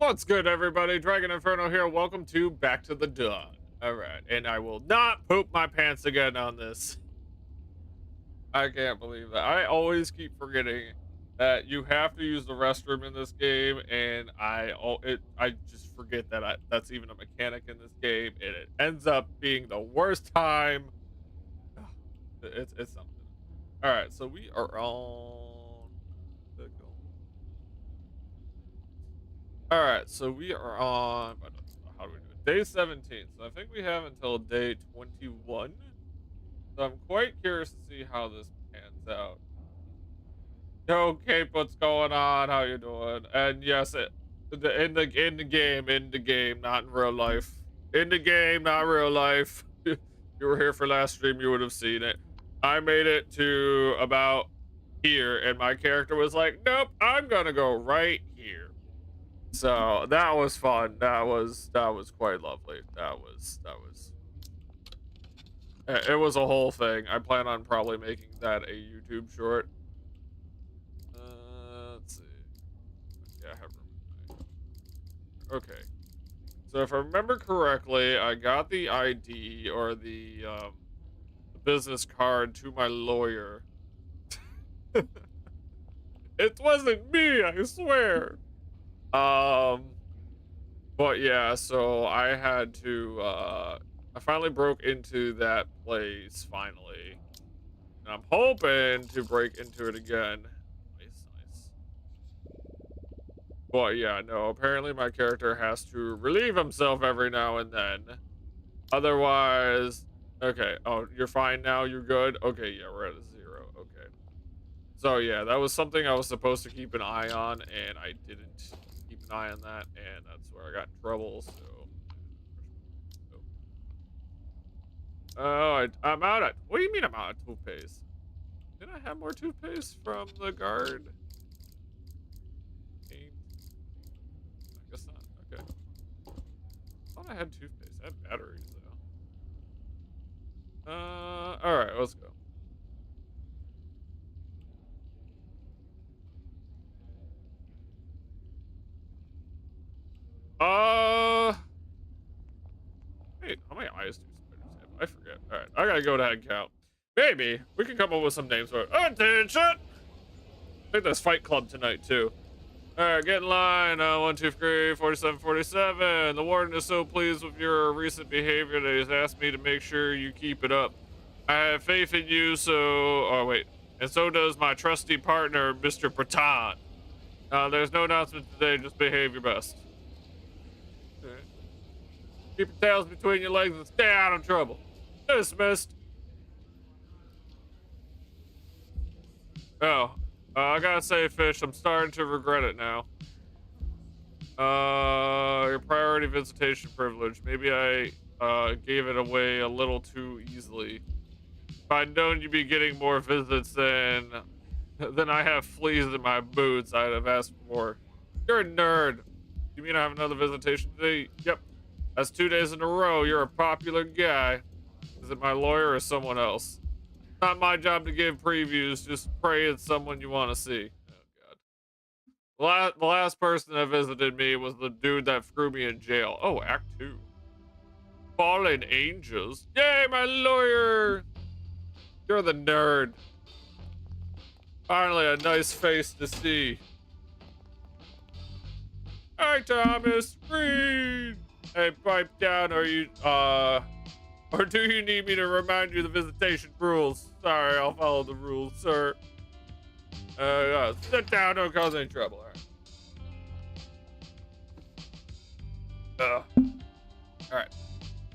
What's good, everybody? Dragon Inferno here. Welcome to Back to the Dawn. All right, and I will not poop my pants again on this. I can't believe that. I always keep forgetting that you have to use the restroom in this game, and I just forget that that's even a mechanic in this game, and it ends up being the worst time. Ugh, it's something. All right, so we are on. All right, so we are on. How do we do it? Day 17. So I think we have until day 21. So I'm quite curious to see how this pans out. Yo, Cape, what's going on? How you doing? And yes, in the game, not in real life. In the game, not real life. You were here for last stream, you would have seen it. I made it to about here, and my character was like, "Nope, I'm gonna go right here." So that was fun. That was quite lovely. It was a whole thing. I plan on probably making that a YouTube short. Let's see. Yeah, I have room. Okay. So if I remember correctly, I got the ID or the business card to my lawyer. It wasn't me, I swear. Um, but yeah, so I had to I finally broke into that place finally. And I'm hoping to break into it again. Nice, nice. But yeah, no, apparently my character has to relieve himself every now and then. Otherwise, okay. Oh, you're fine now? You're good? Okay, yeah, we're at a 0. Okay. So yeah, that was something I was supposed to keep an eye on, and I didn't keep an eye on that, and that's where I got in trouble. So, oh, I'm out of. What do you mean I'm out of toothpaste? Did I have more toothpaste from the guard? Ain't. I guess not. Okay. I thought I had toothpaste. I had batteries though. All right, let's go. Wait, how many eyes do spiders have? I forget. All right, I gotta go ahead and count. Maybe we can come up with some names for it. Attention! I think there's Fight Club tonight too. All right, get in line. 1, 2, 3, 47, 47. The warden is so pleased with your recent behavior that he's asked me to make sure you keep it up. I have faith in you, so. Oh wait, and so does my trusty partner, Mr. Breton. There's no announcement today. Just behave your best. All right. Keep your tails between your legs and stay out of trouble. Dismissed. Oh, I gotta say, Fish, I'm starting to regret it now. Your priority visitation privilege. Maybe I gave it away a little too easily. If I'd known you'd be getting more visits than I have fleas in my boots, I'd have asked for more. You're a nerd. You mean I have another visitation today? Yep. That's 2 days in a row. You're a popular guy. Is it my lawyer or someone else? Not my job to give previews. Just pray it's someone you want to see. Oh god. The last person that visited me was the dude that threw me in jail. Oh, Act 2. Fallen angels. Yay, my lawyer. You're the nerd. Finally, a nice face to see. Hi, Thomas. Reed. Hey, pipe down, or do you need me to remind you the visitation rules? Sorry, I'll follow the rules, sir. Sit down, don't cause any trouble. All right.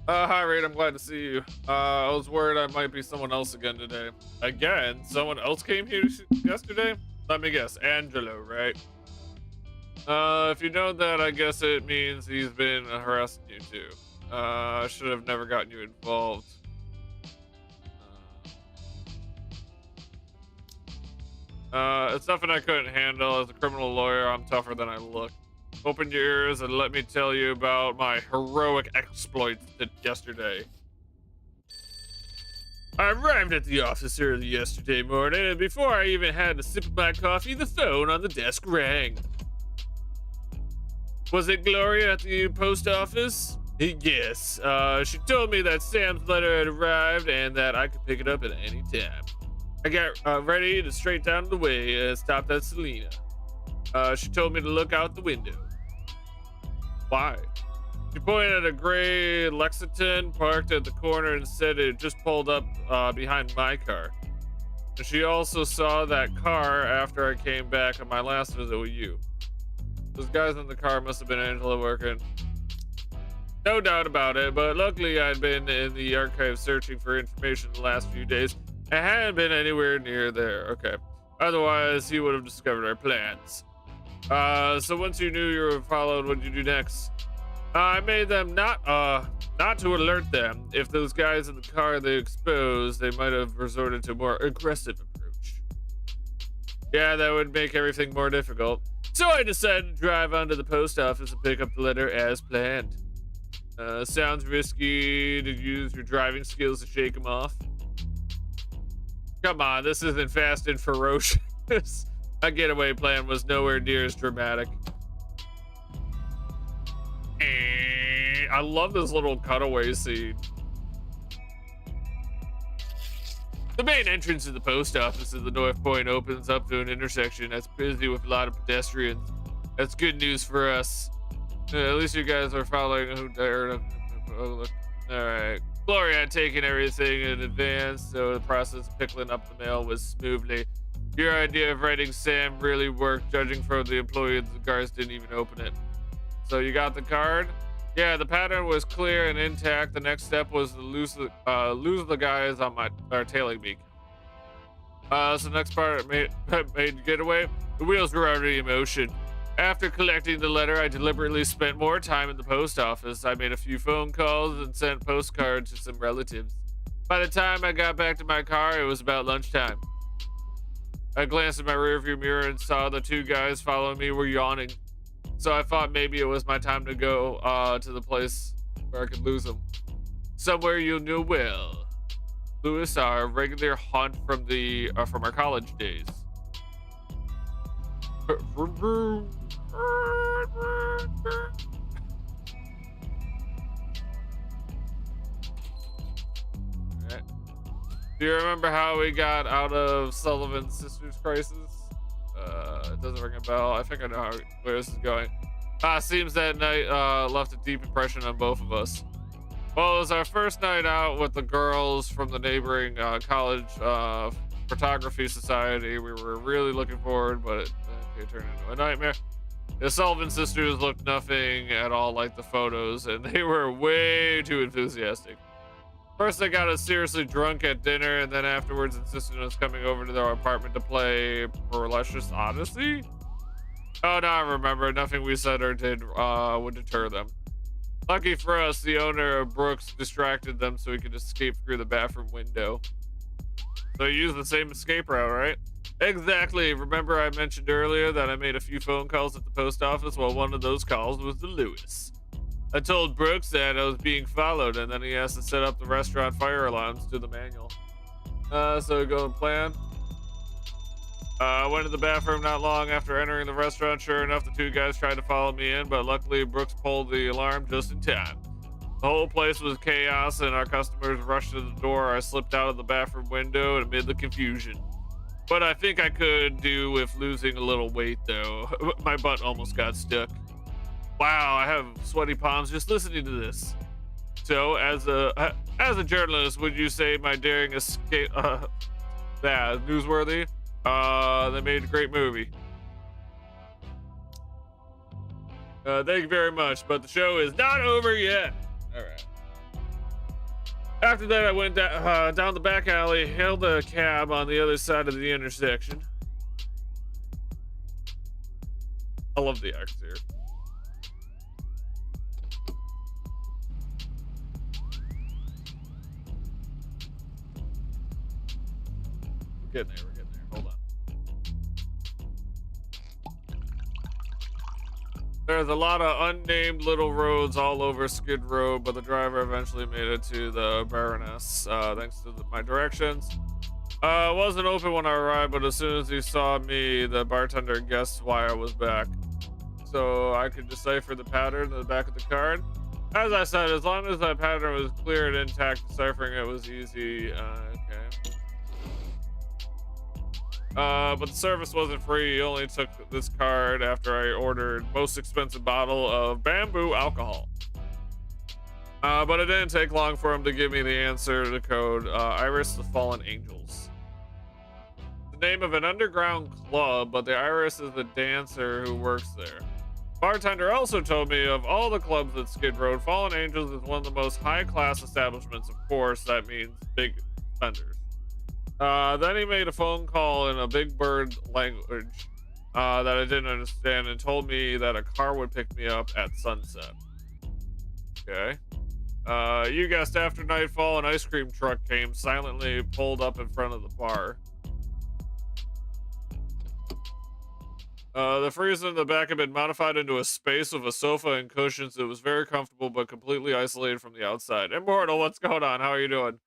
Hi, Reed, I'm glad to see you. I was worried I might be someone else again today. Again? Someone else came here yesterday? Let me guess, Angelo, right? If you know that, I guess it means he's been harassing you too. I should have never gotten you involved. It's nothing I couldn't handle. As a criminal lawyer, I'm tougher than I look. Open your ears and let me tell you about my heroic exploits yesterday. I arrived at the office early yesterday morning, and before I even had a sip of my coffee, the phone on the desk rang. Was it Gloria at the post office? Yes. She told me that Sam's letter had arrived and that I could pick it up at any time. I got ready to straight down the way and stopped at Selena. She told me to look out the window. Why? She pointed at a gray Lexington parked at the corner and said it just pulled up behind my car. And she also saw that car after I came back on my last visit with you. Those guys in the car must have been Angela working. No doubt about it, but luckily I'd been in the archive searching for information the last few days. I hadn't been anywhere near there. Okay. Otherwise, he would have discovered our plans. So once you knew you were followed, what did you do next? I made them not to alert them. If those guys in the car they exposed, they might have resorted to a more aggressive approach. Yeah, that would make everything more difficult. So I decided to drive onto the post office and pick up the letter as planned. Sounds risky to use your driving skills to shake them off. Come on, this isn't Fast and Ferocious. My getaway plan was nowhere near as dramatic. I love this little cutaway scene. The main entrance to the post office at the North Point opens up to an intersection that's busy with a lot of pedestrians. That's good news for us. At least you guys are following who dared. All right. Gloria had taken everything in advance, so the process of pickling up the mail was smoothly. Your idea of writing Sam really worked, judging from the employee the guards didn't even open it. So you got the card? Yeah, the pattern was clear and intact. The next step was to lose the guys on our tailing beak. So next part made getaway. The wheels were already in motion. After collecting the letter, I deliberately spent more time in the post office. I made a few phone calls and sent postcards to some relatives. By the time I got back to my car, it was about lunchtime. I glanced in my rearview mirror and saw the two guys following me were yawning. So I thought maybe it was my time to go to the place where I could lose them. Somewhere you knew well. Lewis, our regular haunt from our college days. Right. Do you remember how we got out of Sullivan's sister's crisis? It doesn't ring a bell. I think I know where this is going. Seems that night left a deep impression on both of us. Well, it was our first night out with the girls from the neighboring college photography society. We were really looking forward, but it turned into a nightmare. The Sullivan sisters looked nothing at all like the photos, and they were way too enthusiastic. First, they got us seriously drunk at dinner, and then afterwards insisted on us coming over to their apartment to play Burlesque Odyssey. Oh, no, I remember. Nothing we said or did would deter them. Lucky for us, the owner of Brooks distracted them so he could escape through the bathroom window. So you used the same escape route, right? Exactly. Remember I mentioned earlier that I made a few phone calls at the post office? Well, one of those calls was to Lewis. I told Brooks that I was being followed, and then he asked to set up the restaurant fire alarms to the manual. So we go and plan. I went to the bathroom not long after entering the restaurant. Sure enough, the two guys tried to follow me in, but luckily Brooks pulled the alarm just in time. The whole place was chaos, and our customers rushed to the door. I slipped out of the bathroom window amid the confusion. But I think I could do with losing a little weight, though. My butt almost got stuck. Wow, I have sweaty palms just listening to this. So, as a journalist, would you say my daring escape newsworthy? They made a great movie. Thank you very much, but the show is not over yet. All right. After that, I went down the back alley, hailed a cab on the other side of the intersection. I love the arcs here. We're getting there. Hold on. There's a lot of unnamed little roads all over Skid Row, but the driver eventually made it to the Baroness, thanks to my directions. It wasn't open when I arrived, but as soon as he saw me, the bartender guessed why I was back. so I could decipher the pattern in the back of the card. As I said, as long as that pattern was clear and intact, deciphering it was easy. Okay. But the service wasn't free. He only took this card after I ordered most expensive bottle of bamboo alcohol. But it didn't take long for him to give me the answer to the code. Iris the Fallen Angels. The name of an underground club, but the Iris is the dancer who works there. Bartender also told me of all the clubs at Skid Row, Fallen Angels is one of the most high-class establishments. Of course, that means big spenders. Then he made a phone call in a big bird language that I didn't understand and told me that a car would pick me up at sunset. Okay. You guessed, after nightfall, an ice cream truck came, silently pulled up in front of the bar. The freezer in the back had been modified into a space with a sofa and cushions. It was very comfortable, but completely isolated from the outside. Immortal, what's going on? How are you doing?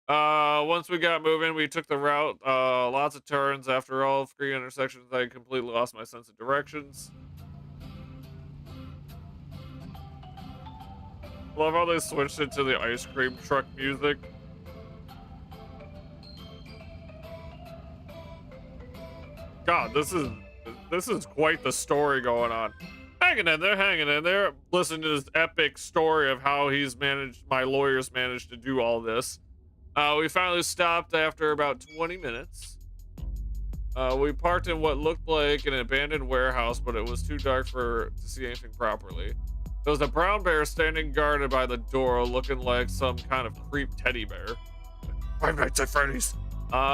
Once we got moving, we took the route. Lots of turns. After all 3 intersections, I completely lost my sense of directions. Love how they switched it to the ice cream truck music. God, this is quite the story going on. Hanging in there. Listen to this epic story of how my lawyers managed to do all this. We finally stopped after about 20 minutes. We parked in what looked like an abandoned warehouse, but it was too dark to see anything properly. There was a brown bear standing guarded by the door, looking like some kind of creep teddy bear. Five Nights at Freddy's.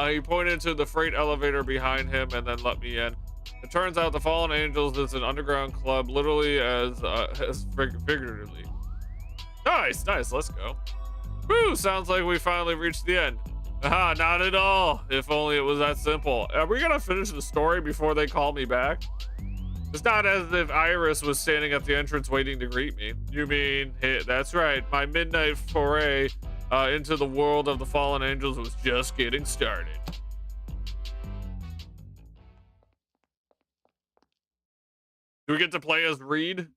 He pointed to the freight elevator behind him and then let me in. It turns out the Fallen Angels is an underground club, literally as figuratively. Nice, let's go. Woo, sounds like we finally reached the end. Aha, not at all. If only it was that simple. Are we gonna finish the story before they call me back? It's not as if Iris was standing at the entrance waiting to greet me. You mean, hey, that's right, my midnight foray into the world of the Fallen Angels was just getting started. Do we get to play as Reed?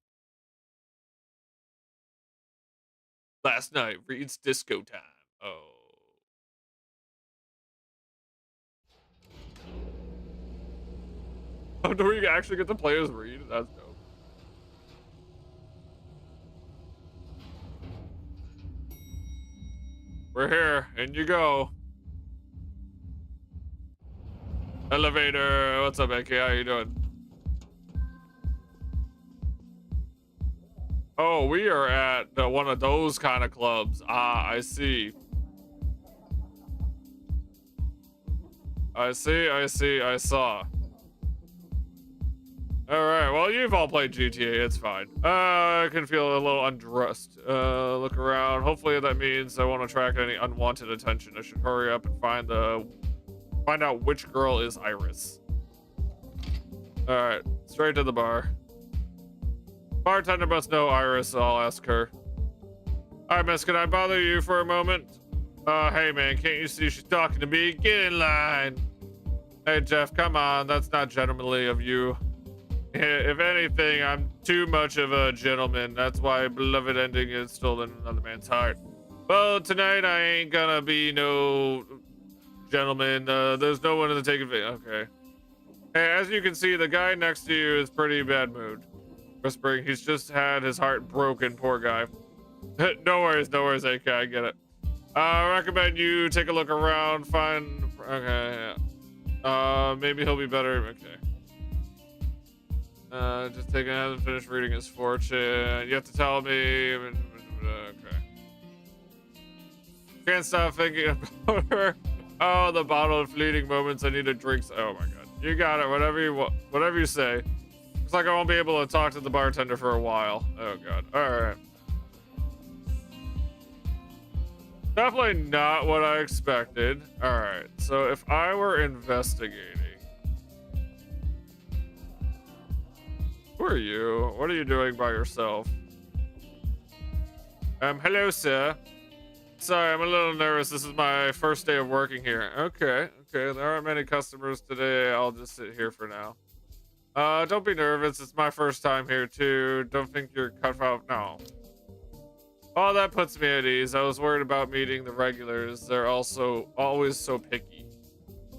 Last night, Reed's disco time. Oh. Oh, do we actually get to play as Reed? That's dope. We're here, and you go. Elevator. What's up, AK? How you doing? Oh, we are at one of those kind of clubs. Ah, I see. I saw. All right, well, you've all played GTA, it's fine. I can feel a little undressed. Look around. Hopefully that means I won't attract any unwanted attention. I should hurry up and find out which girl is Iris. All right, straight to the bar. Bartender must know Iris, so I'll ask her. All right, miss, can I bother you for a moment? Hey, man, can't you see she's talking to me? Get in line. Hey, Jeff, come on. That's not gentlemanly of you. If anything, I'm too much of a gentleman. That's why beloved ending is still in another man's heart. Well, tonight I ain't gonna be no gentleman. There's no one in the taking video. Okay. Hey, as you can see, the guy next to you is pretty bad mood. Whispering, he's just had his heart broken, poor guy. No worries, AK, I get it. I recommend you take a look around, find, okay, yeah. Maybe he'll be better, okay. Just hasn't finished reading his fortune. You have to tell me, okay. Can't stop thinking about her. Oh, the bottle of fleeting moments, I need a drink. Oh my God, you got it, whatever you say. Looks like I won't be able to talk to the bartender for a while. Oh God, all right. Definitely not what I expected. All right, so if I were investigating. Who are you? What are you doing by yourself? Hello, sir. Sorry, I'm a little nervous. This is my first day of working here. Okay. There aren't many customers today. I'll just sit here for now. Don't be nervous. It's my first time here too. Don't think you're cut out. No. Oh, that puts me at ease. I was worried about meeting the regulars. They're also always so picky.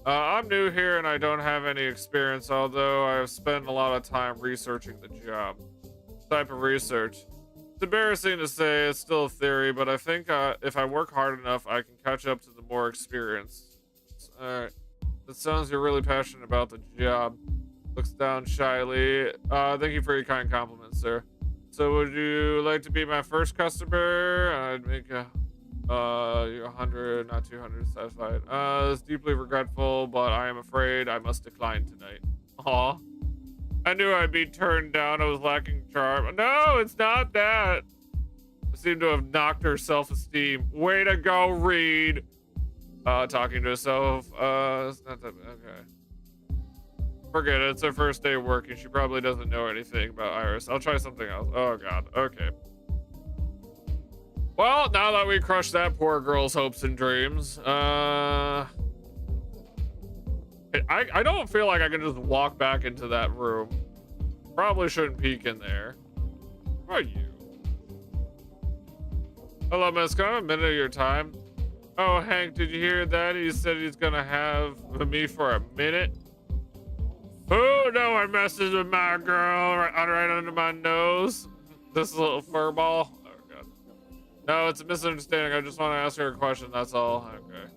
I'm new here and I don't have any experience, although I've spent a lot of time researching the job. Type of research. It's embarrassing to say, it's still a theory, but I think if I work hard enough, I can catch up to the more experienced. Alright. It sounds you're really passionate about the job. Looks down shyly. Thank you for your kind compliment, sir. So would you like to be my first customer? I'd make you're 100, not 200 satisfied. It's deeply regretful, but I am afraid I must decline tonight. Aw. I knew I'd be turned down. I was lacking charm. No, it's not that. I seem to have knocked her self-esteem. Way to go, Reed. Talking to herself. It's not that, okay. Forget it. It's her first day working. She probably doesn't know anything about Iris. I'll try something else. Oh, God. Okay. Well, now that we crushed that poor girl's hopes and dreams, I don't feel like I can just walk back into that room. Probably shouldn't peek in there. Who are you? Hello, miss. Can I have a minute of your time? Oh, Hank, did you hear that? He said he's gonna have me for a minute. Oh, no one messes with my girl right under my nose. This little furball. Oh, God. No, it's a misunderstanding. I just want to ask her a question. That's all. Okay.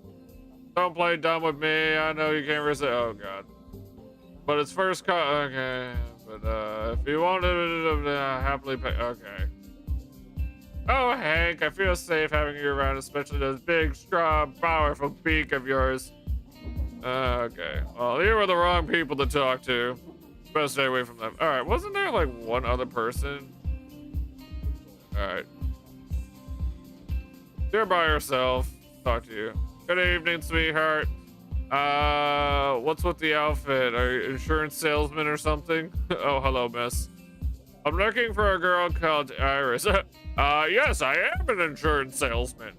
Don't play dumb with me. I know you can't resist. Oh, God. But it's first cut. Okay. But if you want to happily pay. Okay. Oh, Hank, I feel safe having you around, especially those big, strong, powerful beak of yours. Okay. Well, you were the wrong people to talk to. Best stay away from them. All right. Wasn't there like one other person? All right. You're by yourself. Talk to you. Good evening, sweetheart. What's with the outfit? Are you an insurance salesman or something? Oh, hello, miss. I'm looking for a girl called Iris. Yes, I am an insurance salesman.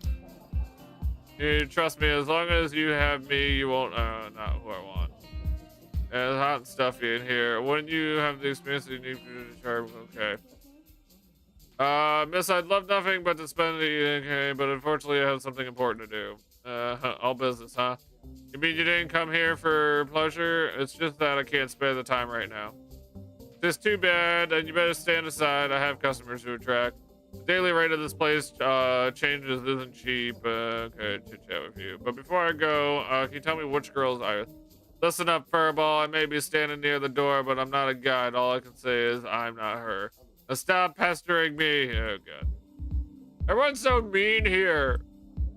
You trust me, as long as you have me, you won't, not who I want. And it's hot and stuffy in here. When you have the experience you need to charge, okay. Miss, I'd love nothing but to spend the, okay, but unfortunately I have something important to do. All business, huh? You mean you didn't come here for pleasure? It's just that I can't spare the time right now. Just too bad, and you better stand aside. I have customers to attract. The daily rate of this place changes isn't cheap. Okay, chit chat with you. But before I go, can you tell me which girl's Iris? Listen up, Furball. I may be standing near the door, but I'm not a guide. All I can say is I'm not her. Now stop pestering me. Oh, God. Everyone's so mean here.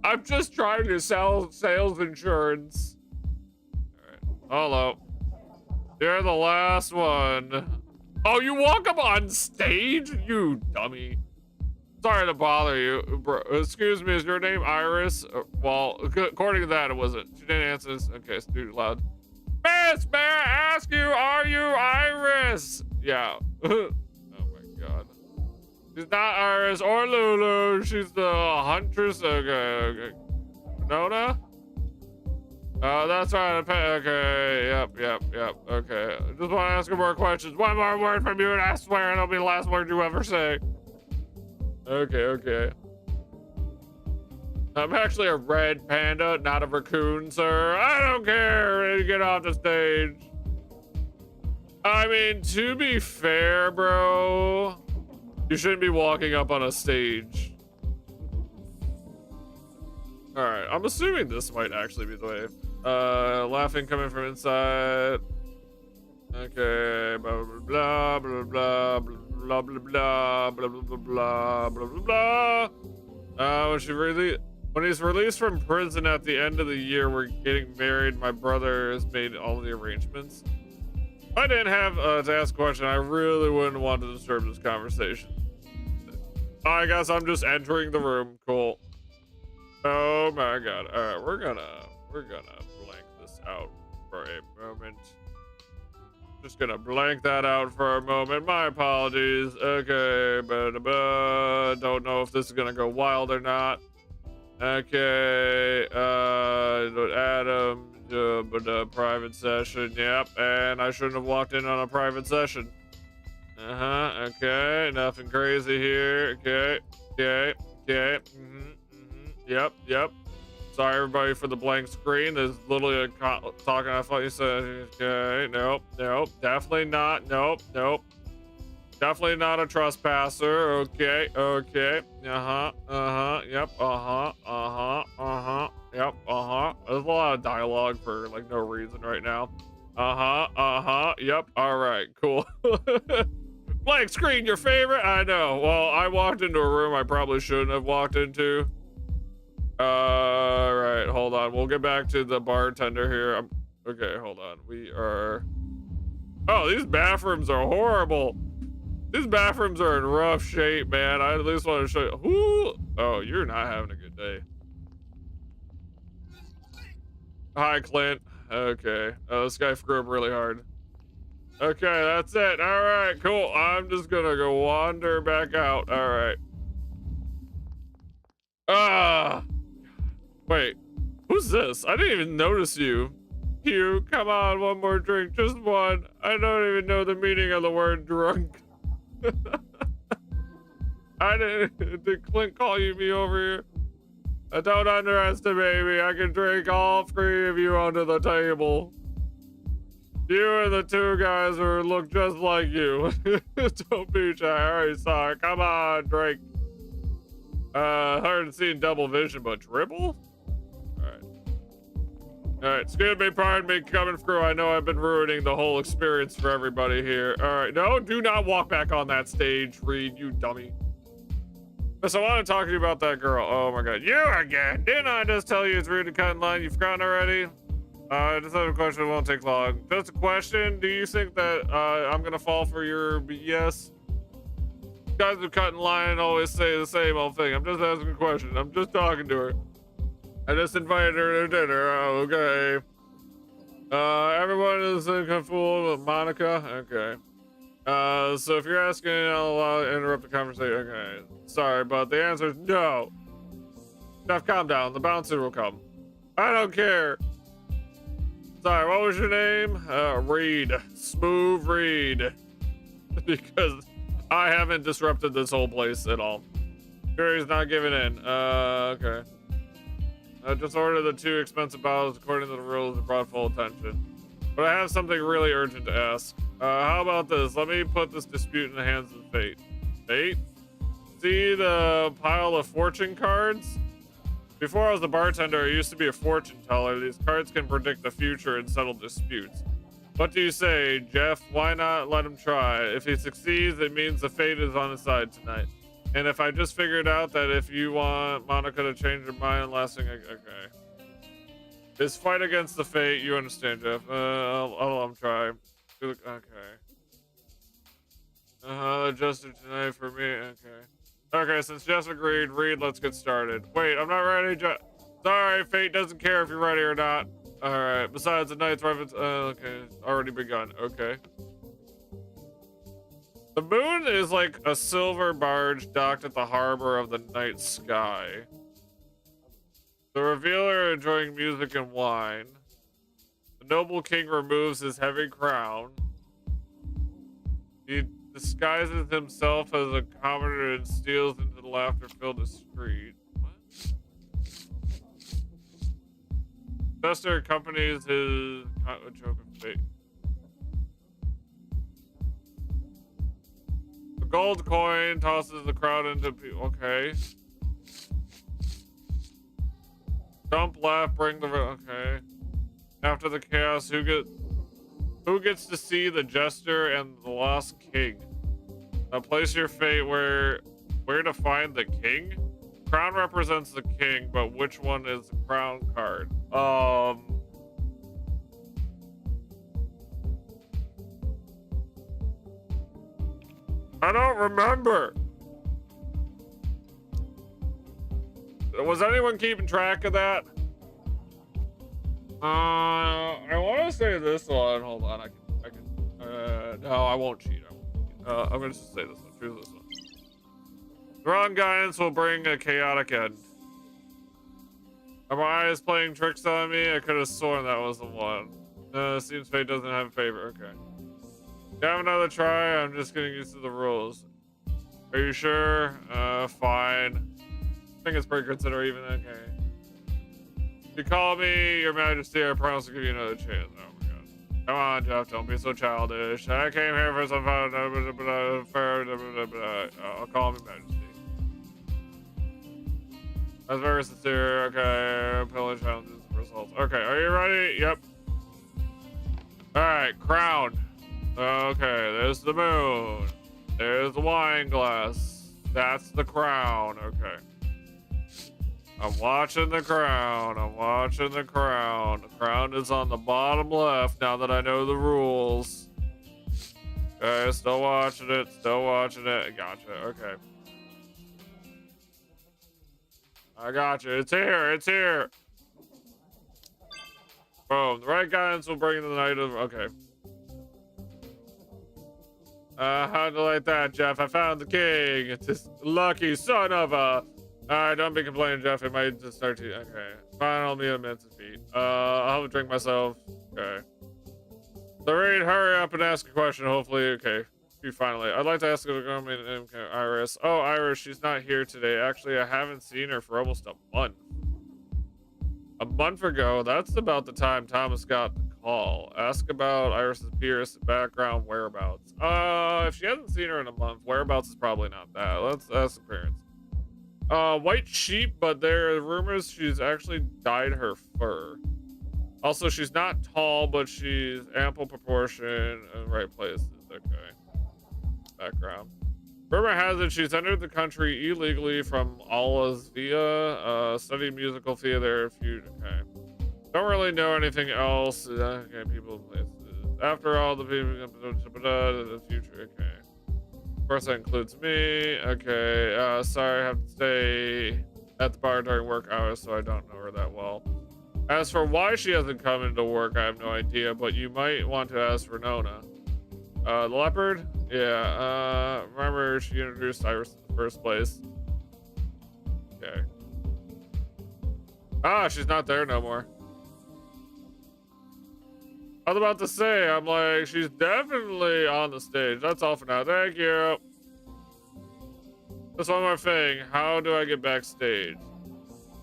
I'm just trying to sell sales insurance. All right. Hello. You're the last one. Oh, you walk up on stage? You dummy. Sorry to bother you. Bro, excuse me, is your name Iris? Well, according to that, it wasn't. She didn't answer this. Okay, it's too loud. Miss, may I ask you, are you Iris? Yeah. Oh my God. She's not Iris or Lulu. She's the huntress. Okay. Nona? Oh, that's right. Okay. Yep. Okay. I just want to ask her more questions. One more word from you, and I swear it'll be the last word you ever say. Okay. I'm actually a red panda, not a raccoon, sir. I don't care. Get off the stage. I mean, to be fair, bro, you shouldn't be walking up on a stage. All right, I'm assuming this might actually be the way. Laughing coming from inside. Okay, blah blah blah blah blah blah blah blah blah blah blah blah blah. When he's released from prison at the end of the year, we're getting married. My brother has made all the arrangements. If I didn't have to ask a question, I really wouldn't want to disturb this conversation. I guess I'm just entering the room. Cool. Oh my God. All right, we're gonna blank this out for a moment. Just gonna blank that out for a moment. My apologies. Okay, don't know if this is gonna go wild or not. Okay, Adam, but a private session. Yep, and I shouldn't have walked in on a private session. Okay, nothing crazy here. Okay. Yep. Sorry, everybody, for the blank screen. There's literally a talking. I thought you said. Okay, nope. Definitely not. Nope. Definitely not a trespasser. Okay. Yep. Yep. There's a lot of dialogue for like no reason right now. Yep. All right. Cool. Blank screen, your favorite? I know. Well, I walked into a room I probably shouldn't have walked into. All right, hold on. We'll get back to the bartender here. Okay, hold on. We are. Oh, these bathrooms are horrible. These bathrooms are in rough shape, man. I at least want to show you. Ooh. Oh, you're not having a good day. Hi, Clint. Okay. Oh, this guy screwed up really hard. Okay, that's it. All right, cool. I'm just gonna go wander back out. All right. Wait. Who's this? I didn't even notice you. Hugh, come on, one more drink, just one. I don't even know the meaning of the word drunk. Did Clint call me over here? Don't underestimate me. I can drink all three of you onto the table. You and the two guys who look just like you. Don't be shy. I already saw it. Come on, drink. Hard to see in double vision, but dribble? Alright, excuse me, pardon me, coming through. I know I've been ruining the whole experience for everybody here. Alright, no, do not walk back on that stage, Reed, you dummy. Yes, I want to talk to you about that girl. Oh my god, you again! Didn't I just tell you it's rude to cut in line? You've forgotten already? I just have a question, it won't take long. Just a question, do you think that I'm gonna fall for your BS? Guys who cut in line always say the same old thing. I'm just asking a question. I'm just talking to her. I just invited her to dinner. Oh, okay. Everyone is fooled with Monica. Okay. So if you're asking, I'll interrupt the conversation. Okay. Sorry, but the answer is no. Jeff, calm down. The bouncer will come. I don't care. Sorry, what was your name? Reed. Smooth Reed. Because I haven't disrupted this whole place at all. Jerry's not giving in. Okay. Just order the 2 expensive bottles according to the rules and brought full attention. But I have something really urgent to ask. How about this? Let me put this dispute in the hands of fate. Fate? See the pile of fortune cards? Before I was a bartender, I used to be a fortune teller. These cards can predict the future and settle disputes. What do you say, Jeff? Why not let him try? If he succeeds, it means the fate is on his side tonight. And if I just figured out that if you want Monica to change her mind, last thing, okay. This fight against the fate, you understand, Jeff. I'll let him try. Okay. Adjusted tonight for me, okay. Okay, since Jeff agreed, Reed, let's get started. Wait, I'm not ready, Sorry, fate doesn't care if you're ready or not. Alright, besides the night's reference, okay, already begun, okay. The moon is like a silver barge docked at the harbor of the night sky. The revealer enjoying music and wine. The noble king removes his heavy crown. He disguises himself as a commoner and steals into the laughter-filled street. What? Chester accompanies his joke of fate. The gold coin tosses the crowd into people. Okay. Jump, laugh, bring the okay. After the chaos, who gets to see the jester and the lost king? Now place your fate where to find the king? Crown represents the king, but which one is the crown card? I don't remember. Was anyone keeping track of that? I want to say this one. Hold on, I can. No, I won't cheat. I'm gonna just say this one. Choose this one. The wrong guidance will bring a chaotic end. Are my eyes playing tricks on me? I could have sworn that was the one. Seems fate doesn't have a favor. Okay. Have another try. I'm just getting used to the rules. Are you sure? Fine. I think it's pretty considerate even. Okay. If you call me Your Majesty, I promise to give you another chance. Oh my god. Come on, Jeff. Don't be so childish. I came here for some fun. I'll call me Majesty. That's very sincere. Okay. Pillar challenges results. Okay. Are you ready? Yep. Alright. Crown. Okay. There's the moon. There's the wine glass. That's the crown. Okay. I'm watching the crown. I'm watching the crown. The crown is on the bottom left now that I know the rules. Okay, still watching it. Still watching it. Gotcha. Okay. I gotcha. It's here. It's here. Boom. The right guidance will bring the night of... Okay. How'd you like that, Jeff? I found the king. It's this lucky son of a... Alright, don't be complaining, Jeff. It might just start to... Okay. Fine, I'll meet him at his feet. I'll have a drink myself. Okay. So, Reed, hurry up and ask a question, hopefully. Okay. You finally. I'd like to ask Iris. Oh, Iris, she's not here today. Actually, I haven't seen her for almost a month. A month ago, that's about the time Thomas got the call. Ask about Iris's Pierce, background, whereabouts. If she hasn't seen her in a month, whereabouts is probably not that. Let's ask appearance. White sheep, but there are rumors she's actually dyed her fur. Also, she's not tall, but she's ample proportion in the right places. Okay. Background. Rumor has it she's entered the country illegally from Alasvia, studied musical theater. Okay. Don't really know anything else. Okay, people and places. After all, the people the future. Okay. Of course, that includes me. Okay. Sorry, I have to stay at the bar during work hours, so I don't know her that well. As for why she hasn't come into work, I have no idea, but you might want to ask for Nona. The leopard? Yeah, remember she introduced Iris in the first place. Okay. Ah, she's not there no more. I was about to say, I'm like, she's definitely on the stage. That's all for now. Thank you. Just one more thing. How do I get backstage?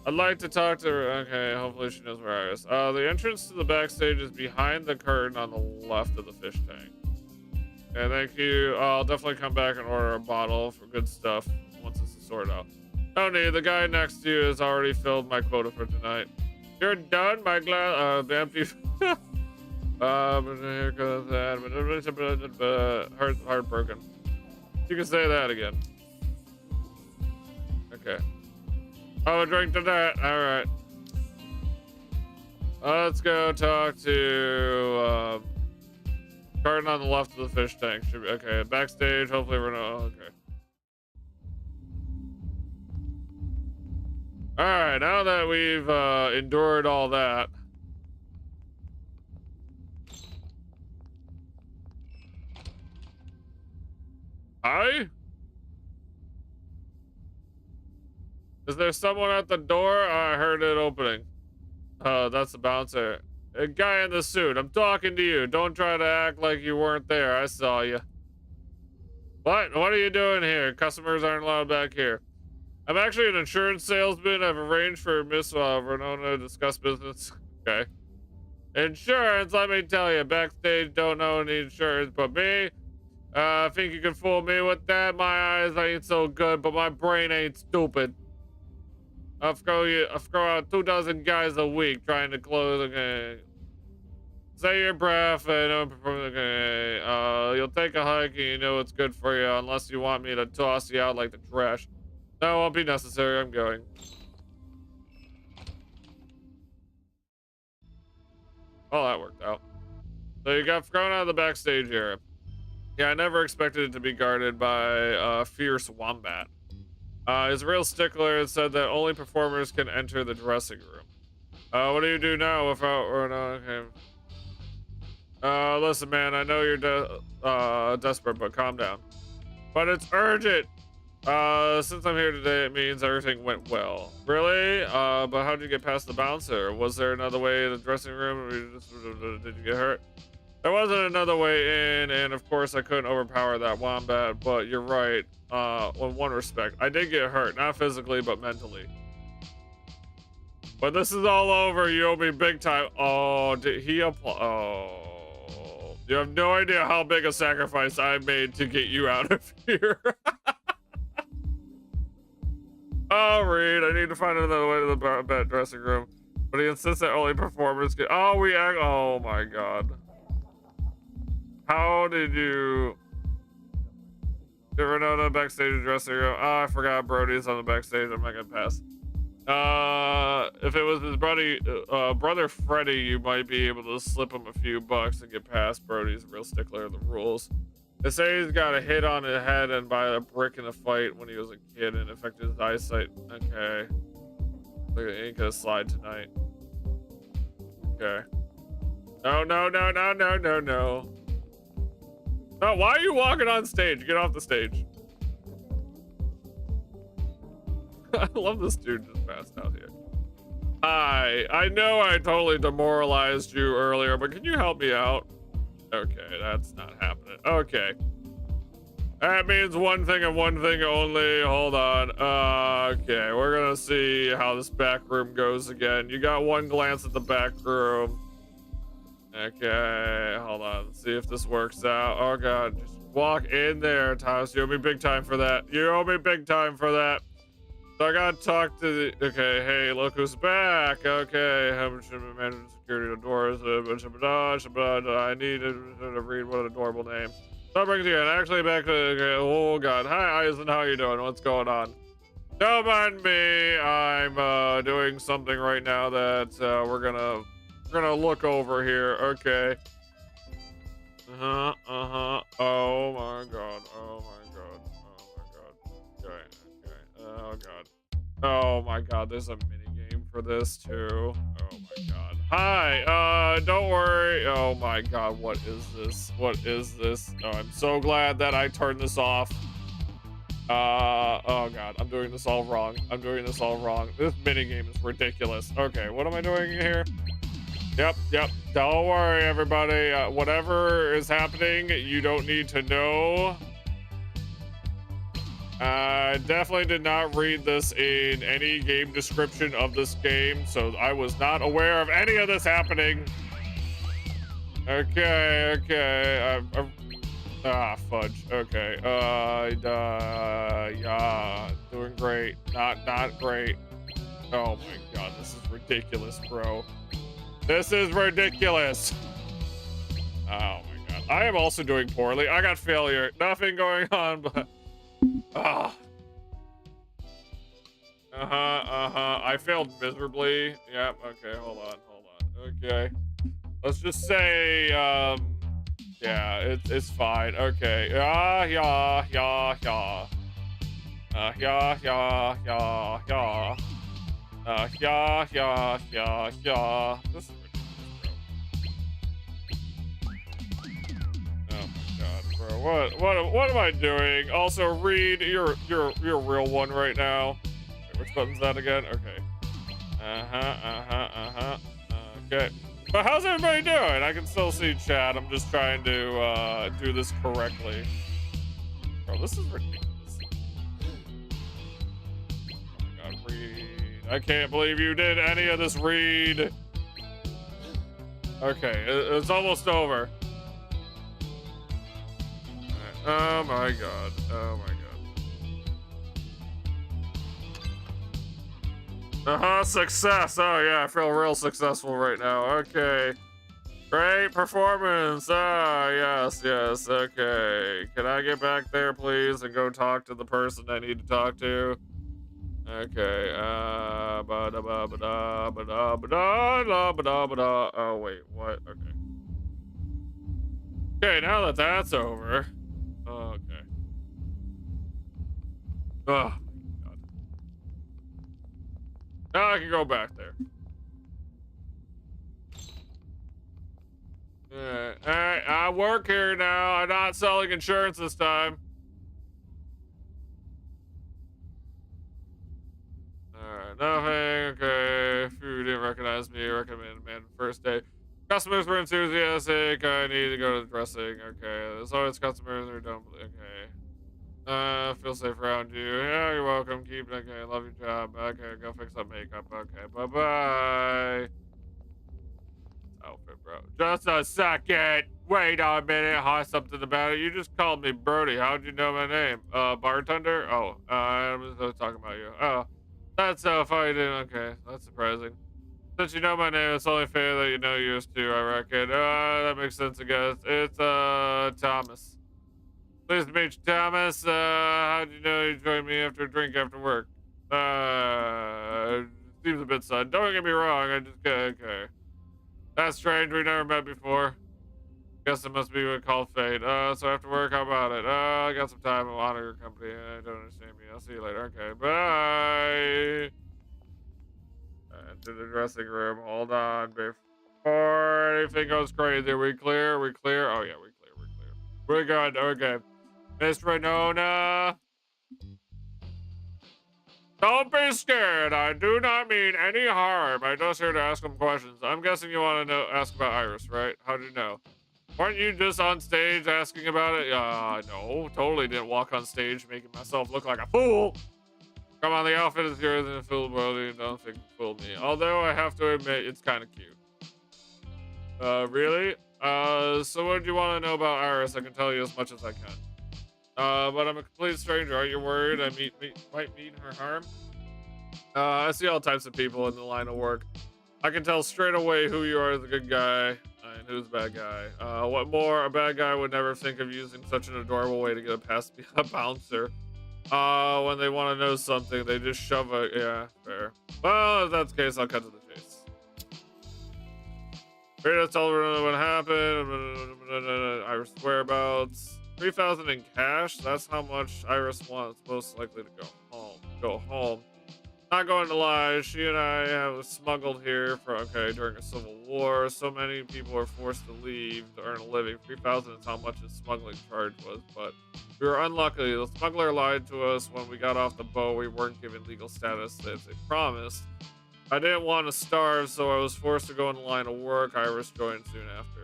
I'd like to talk to her. Okay, hopefully she knows where I is. The entrance to the backstage is behind the curtain on the left of the fish tank. Okay, thank you. I'll definitely come back and order a bottle for good stuff once this is sorted out. No need. The guy next to you has already filled my quota for tonight. You're done? My glass. Empty. Here goes that. Heartbroken. You can say that again. Okay. Oh, a drink to that. All right. Let's go talk to garden on the left of the fish tank. Should be okay. Backstage. Hopefully we're not okay. All right. Now that we've endured all that. Hi? Is there someone at the door? I heard it opening. That's the bouncer. A guy in the suit. I'm talking to you. Don't try to act like you weren't there. I saw you. What? What are you doing here? Customers aren't allowed back here. I'm actually an insurance salesman. I've arranged for Miss Renona to discuss business. Okay. Insurance, let me tell you. Backstage don't know any insurance, but me, I think you can fool me with that. My eyes ain't so good, but my brain ain't stupid. I'll throw out 24 guys a week trying to close. Okay. Say your breath and okay. You'll take a hike and you know it's good for you unless you want me to toss you out like the trash. No, it won't be necessary. I'm going. Oh, that worked out. So you got thrown out of the backstage area. Yeah, I never expected it to be guarded by a fierce wombat. His real stickler said that only performers can enter the dressing room. What do you do now without okay. Listen, man, I know you're desperate, but calm down. But it's urgent. Since I'm here today, it means everything went well. Really? But how did you get past the bouncer? Was there another way to the dressing room? Or did you get hurt? There wasn't another way in, and of course I couldn't overpower that wombat, but you're right, in one respect. I did get hurt, not physically, but mentally. But this is all over, you owe me big time. Oh, did he apply? Oh, you have no idea how big a sacrifice I made to get you out of here. Oh, Reed, I need to find another way to the dressing room. But he insists that only performers get. Oh, oh my god. How did you ever know the backstage dressing room? Oh, I forgot Brody's on the backstage. I'm not gonna pass. If it was his brother Freddy, you might be able to slip him a few bucks and get past. Brody's a real stickler of the rules. They say he's got a hit on his head and by a brick in a fight when he was a kid and affected his eyesight. Okay. Look, he ain't gonna slide tonight. Okay. No, no, no, no, no, no, no. No, why are you walking on stage? Get off the stage. I love this dude just passed out here. Hi, I know I totally demoralized you earlier, but can you help me out? Okay, that's not happening. Okay. That means one thing and one thing only. Hold on. Okay, we're gonna see how this back room goes again. You got one glance at the back room. Okay, hold on. Let's see if this works out. Oh god, just walk in there, Thomas. You owe me big time for that. You owe me big time for that. So I gotta talk to the. Okay, hey, look who's back. Okay, how much should manage security doors? I need to read what an adorable name. So brings you in. Actually, back to. Okay, oh god, hi Eisen, how you doing? What's going on? Don't mind me. I'm doing something right now that we're gonna look over here. Okay. Oh my god. Oh my god. Oh my god. Okay. Okay. Oh god. Oh my god. There's a mini game for this too. Oh my god. Hi. Don't worry. Oh my god. What is this? What is this? Oh, I'm so glad that I turned this off. Oh god. I'm doing this all wrong. I'm doing this all wrong. This mini game is ridiculous. Okay. What am I doing here? Yep. Don't worry, everybody. Whatever is happening, you don't need to know. I definitely did not read this in any game description of this game, so I was not aware of any of this happening. Okay. Fudge. Okay. Yeah. Doing great. Not great. Oh my god, this is ridiculous, bro. This is ridiculous. Oh my god. I am also doing poorly. I got failure. Nothing going on, but I failed miserably. Yep. Okay, hold on. Okay. Let's just say yeah, it's fine. Okay. Yeah. This is bro. What am I doing? Also, Reed, you're a real one right now. Okay, which button's that again? Okay. Okay. But how's everybody doing? I can still see chat. I'm just trying to do this correctly. Bro, this is ridiculous. Oh my god, Reed. I can't believe you did any of this, Reed. Okay, it's almost over. Oh my god. Oh my god. Success. Oh yeah, I feel real successful right now. Okay. Great performance. Ah, yes. Okay. Can I get back there, please, and go talk to the person I need to talk to? Okay. Oh wait, what? Okay. Okay, now that that's over. Okay. Oh my god. Now I can go back there. Alright, I work here now. I'm not selling insurance this time. Nothing. Okay. Food didn't recognize me. Recommend man first day. Customers were enthusiastic. I need to go to the dressing. Okay. There's always customers who don't. Okay. Feel safe around you. Yeah, you're welcome. Keep okay. Love your job. Okay, go fix up makeup. Okay, bye bye. Outfit, bro. Just a second. Wait a minute. Hi, something about it. You just called me Brody. How'd you know my name? Bartender? Oh, I was talking about you. Oh, that's so funny. Okay, that's surprising. Since you know my name, it's only fair that you know yours too, I reckon. That makes sense, I guess. It's, Thomas. Pleased to meet you, Thomas. How'd you know you joined me after a drink after work? Seems a bit sudden. Don't get me wrong. I just, okay. That's strange. We never met before. Guess it must be what called fate. So after work, how about it? I got some time. I'll honor your company. I don't understand me. I'll see you later. Okay, bye. To the dressing room. Hold on. Before anything goes crazy, we clear? We clear? Oh, yeah, we clear. We're clear. We're good. Okay. Miss Renona. Don't be scared. I do not mean any harm. I'm just here to ask some questions. I'm guessing you want to ask about Iris, right? How do you know? Weren't you just on stage asking about it? No, totally didn't walk on stage making myself look like a fool. Come on, the outfit is yours and fool Brody. Don't think you fooled me. Although I have to admit, it's kind of cute. Really? So what do you want to know about Iris? I can tell you as much as I can. But I'm a complete stranger. Are you worried I might mean her harm? I see all types of people in the line of work. I can tell straight away who you are as a good guy and who's a bad guy. What more, a bad guy would never think of using such an adorable way to get past a bouncer. When they want to know something, they just shove a, yeah, fair. Well, if that's the case, I'll cut to the chase. Rita told her what happened, Iris' whereabouts. 3,000 in cash, that's how much Iris wants, most likely to go home. Not going to lie, she and I have smuggled here during a civil war. So many people were forced to leave to earn a living. 3,000 is how much his smuggling charge was, but we were unlucky. The smuggler lied to us when we got off the boat. We weren't given legal status as they promised. I didn't want to starve, so I was forced to go in the line of work. Iris joined soon after.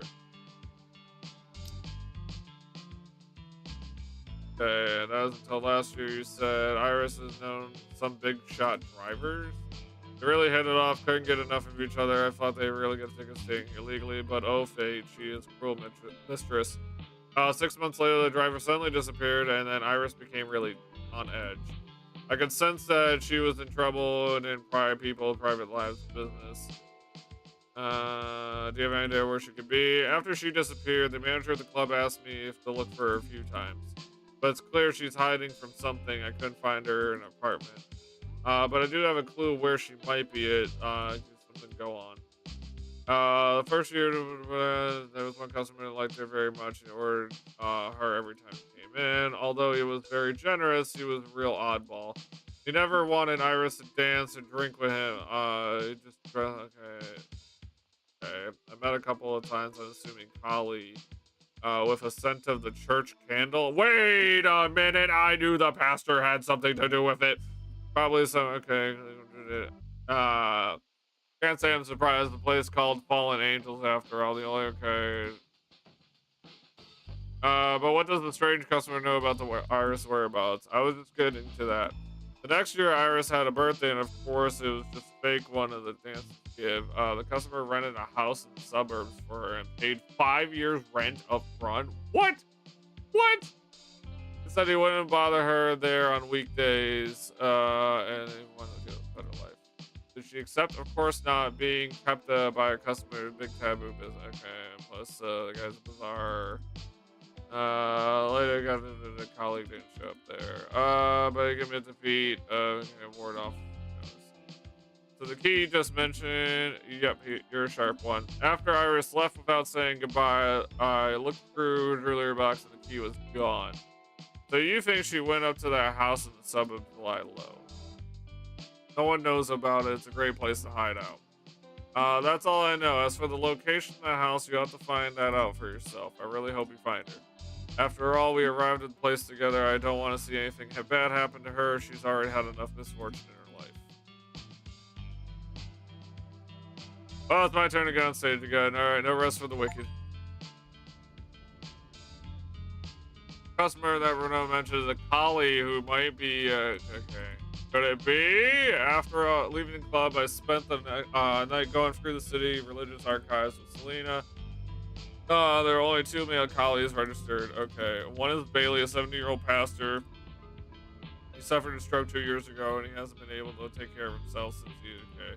Okay, and as until last year, you said Iris has known some big shot drivers. They really hit it off, couldn't get enough of each other. I thought they were really gonna take us staying illegally, but oh fate, she is a cruel mistress. 6 months later, the driver suddenly disappeared, and then Iris became really on edge. I could sense that she was in trouble and in private lives, business. Do you have any idea where she could be? After she disappeared, the manager of the club asked me if to look for her a few times. But it's clear she's hiding from something. I couldn't find her in an apartment. But I do have a clue where she might be at. Something go on. The first year, there was one customer that liked her very much and ordered her every time she came in. Although he was very generous, he was a real oddball. He never wanted Iris to dance or drink with him. Okay. I met a couple of times, I'm assuming Kali. With a scent of the church candle. Wait a minute, I knew the pastor had something to do with it. Probably some, okay. Can't say I'm surprised. The place called Fallen Angels after all. The only, okay. But what does the strange customer know about the Iris whereabouts? I was just getting to that. The next year, Iris had a birthday, and of course, it was just fake one of the dances give. The customer rented a house in the suburbs for her and paid 5 years rent up front. What? He said he wouldn't bother her there on weekdays, and he wanted to get a better life. Did she accept? Of course not. Being kept by a customer, big taboo business. Okay, plus the guy's bizarre. Later got into the colleague didn't show up there. But he gave me a defeat. Ward off. So the key you just mentioned, yep, you're a sharp one. After Iris left without saying goodbye, I looked through her jewelry box and the key was gone. So you think she went up to that house in the suburbs to lie low? No one knows about it. It's a great place to hide out. That's all I know. As for the location of the house, you have to find that out for yourself. I really hope you find her. After all, we arrived at the place together. I don't want to see anything bad happen to her. She's already had enough misfortune in her life. Oh, it's my turn to go on stage again. All right, no rest for the wicked. Customer that Renault mentions a collie who might be, okay. Could it be? After leaving the club, I spent the night going through the city religious archives with Selena. There are only 2 male collies registered. Okay. One is Bailey, a 70-year-old pastor. He suffered a stroke 2 years ago, and he hasn't been able to take care of himself since he, okay.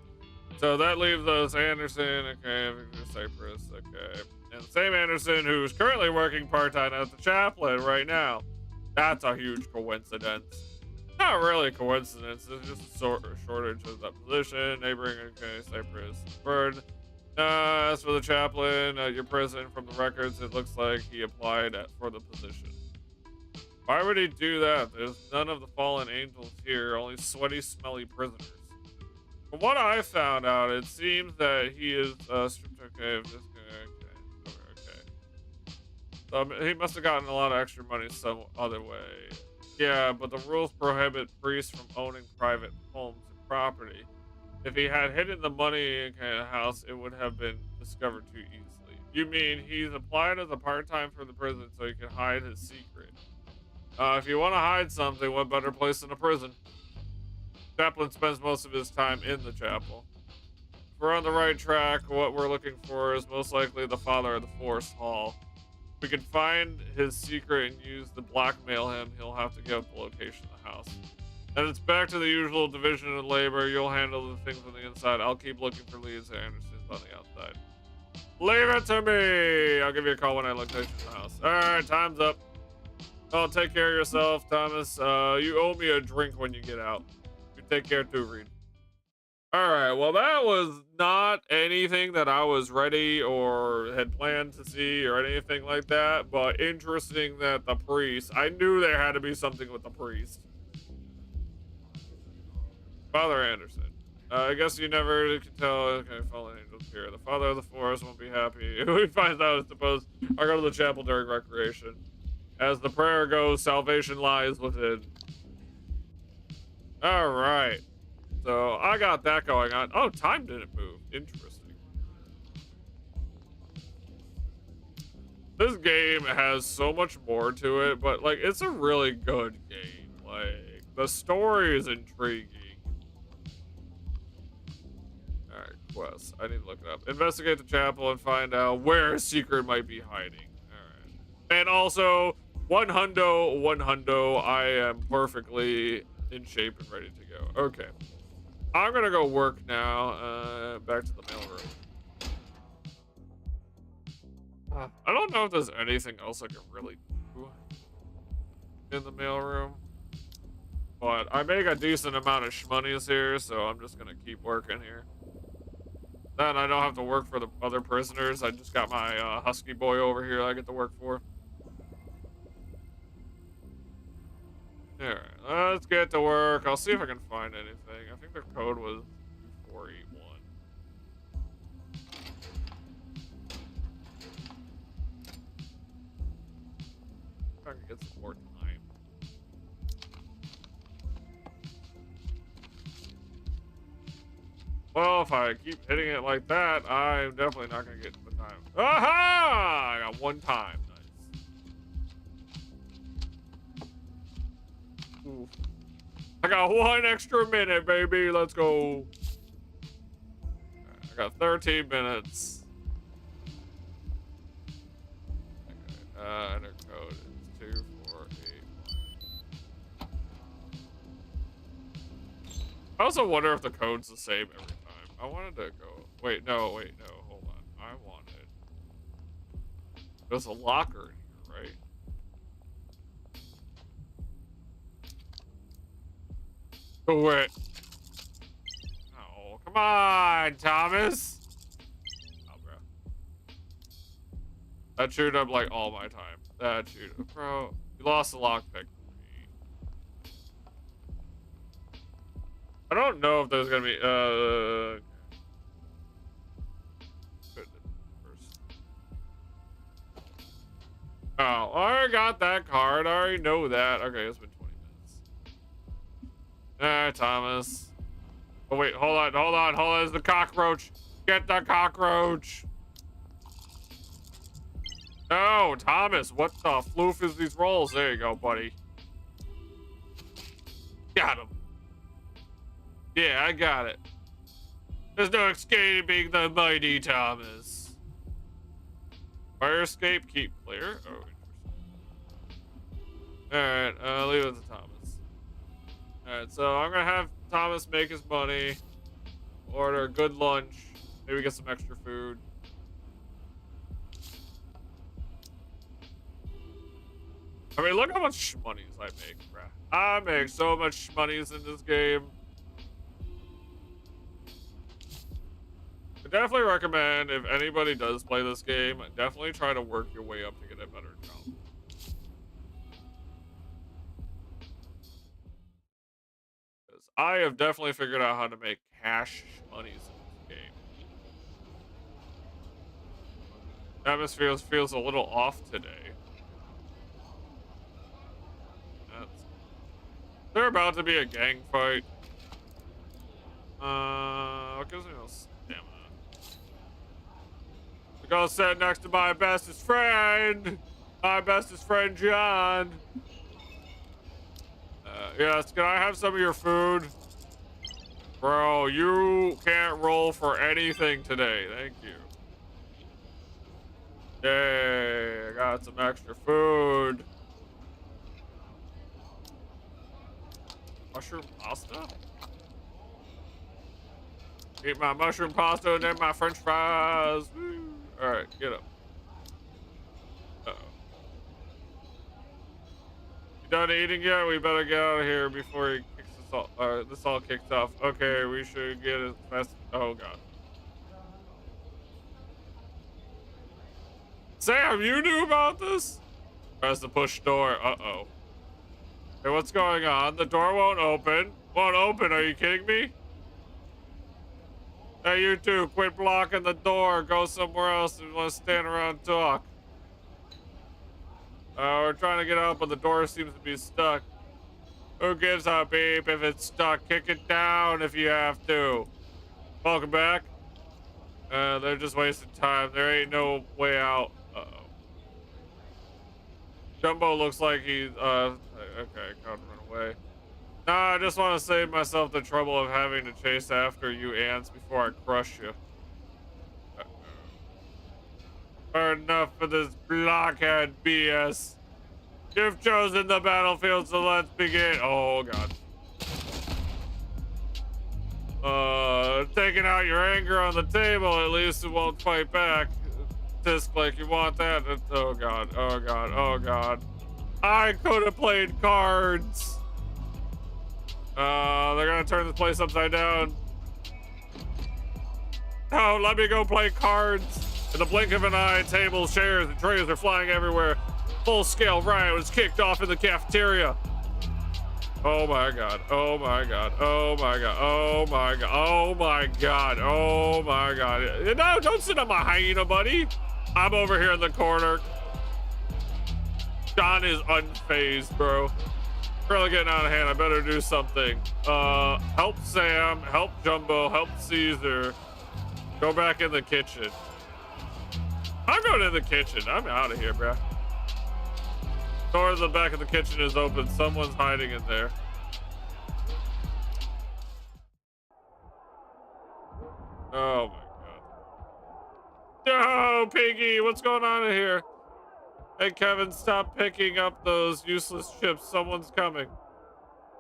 So that leaves us Anderson, okay, Victor Cypress, okay. And the same Anderson who's currently working part-time at the chaplain right now. That's a huge coincidence. Not really a coincidence, it's just a shortage of that position. Neighboring, okay, Cypress, Bird. As for the chaplain at your prison, from the records, it looks like he applied for the position. Why would he do that? There's none of the fallen angels here, only sweaty, smelly prisoners. From what I found out, it seems that he is okay. He must have gotten a lot of extra money some other way. Yeah, but the rules prohibit priests from owning private homes and property. If he had hidden the money in the house, it would have been discovered too easily. You mean he's applied as a part-time for the prison so he can hide his secret? If you want to hide something, what better place than a prison? Chaplain spends most of his time in the chapel. If we're on the right track, what we're looking for is most likely the father of the Forest Hall. If we can find his secret and use to blackmail him, he'll have to give the location of the house. Then it's back to the usual division of labor. You'll handle the things on the inside. I'll keep looking for leads and Anderson's on the outside. Leave it to me! I'll give you a call when I location the house. Alright, time's up. Oh, take care of yourself, Thomas. You owe me a drink when you get out. You take care too, Reed. Alright, well that was not anything that I was ready or had planned to see or anything like that, but interesting that the priest, I knew there had to be something with the priest. Father Anderson. I guess you never can tell. Okay, fallen angels here. The father of the forest won't be happy. He finds out, I suppose. I go to the chapel during recreation. As the prayer goes, salvation lies within. All right. So I got that going on. Oh, time didn't move. Interesting. This game has so much more to it, but like it's a really good game. Like the story is intriguing. All right, quest. I need to look it up. Investigate the chapel and find out where a secret might be hiding. All right. And also, one hundo. I am perfectly in shape and ready to go. Okay. I'm gonna go work now. Back to the mailroom. I don't know if there's anything else I can really do in the mailroom, but I make a decent amount of shmonies here, so I'm just gonna keep working here. Then I don't have to work for the other prisoners. I just got my husky boy over here I get to work for. Alright, let's get to work. I'll see if I can find anything. I think the code was 481. If I can get some more time. Well, if I keep hitting it like that, I'm definitely not going to get the time. Aha! I got one time. Oof. I got 1 extra minute, baby. Let's go. Right, I got 13 minutes. Okay. Enter code is 2481. I also wonder if the code's the same every time. I wanted to go. Wait, no, hold on. I wanted. There's a locker in here, right? Do it. Oh, come on, Thomas. Oh, bro. That chewed up like all my time. That chewed up. Bro, you lost the lockpick. I don't know if there's gonna be, Oh, I already got that card. I already know that. Okay, it's been 20 minutes. Alright, Thomas. Oh, wait, hold on. There's the cockroach. Get the cockroach. No, Thomas, what the floof is these rolls? There you go, buddy. Got him. Yeah, I got it. There's no escaping the mighty Thomas. Fire escape, keep clear. Oh, interesting. Alright, leave it to Thomas. Alright, so I'm gonna have Thomas make his money, order a good lunch, maybe get some extra food. I mean, look how much monies I make, bruh. I make so much monies in this game. I definitely recommend, if anybody does play this game, definitely try to work your way up to get a better job. Because I have definitely figured out how to make cash monies in this game. Atmosphere feels a little off today. They're about to be a gang fight. What gives me no stamina? I go sit next to my bestest friend. My bestest friend, John. Yes, can I have some of your food? Bro, you can't roll for anything today. Thank you. Yay, I got some extra food. Mushroom pasta? Eat my mushroom pasta and then my french fries. Woo. All right, get up. Uh-oh. You done eating yet? We better get out of here before he kicks us all. This all kicks off. Okay, we should get as fast. Oh god. Sam, you knew about this? Press the push door. Uh-oh. Hey, what's going on? The door won't open. Won't open, are you kidding me? Hey, you two, quit blocking the door. Go somewhere else and want to stand around and talk. We're trying to get out, but the door seems to be stuck. Who gives a beep if it's stuck? Kick it down if you have to. Welcome back. They're just wasting time. There ain't no way out. Uh-oh. Jumbo looks like he's, okay, can't run away. Nah, I just want to save myself the trouble of having to chase after you ants before I crush you. Enough of this blockhead BS. You've chosen the battlefield, so let's begin. Oh, God. Taking out your anger on the table, at least it won't fight back. Disc like you want that. Oh, God. Oh, God. Oh, God. I could have played cards. They're gonna turn this place upside down. No, let me go play cards. In the blink of an eye, tables, chairs, and trays are flying everywhere. Full-scale riot was kicked off in the cafeteria. Oh my god. Oh my god. Oh my god. Oh my god. Oh my god. Oh my god. No, don't sit on my hyena, buddy. I'm over here in the corner. John is unfazed, bro. Really getting out of hand. I better do something. Help Sam, help Jumbo, help Caesar. Go back in the kitchen. I'm going in the kitchen. I'm out of here, bro. Door to the back of the kitchen is open. Someone's hiding in there. Oh my god. No, Piggy, what's going on in here? Hey, Kevin, stop picking up those useless chips. Someone's coming.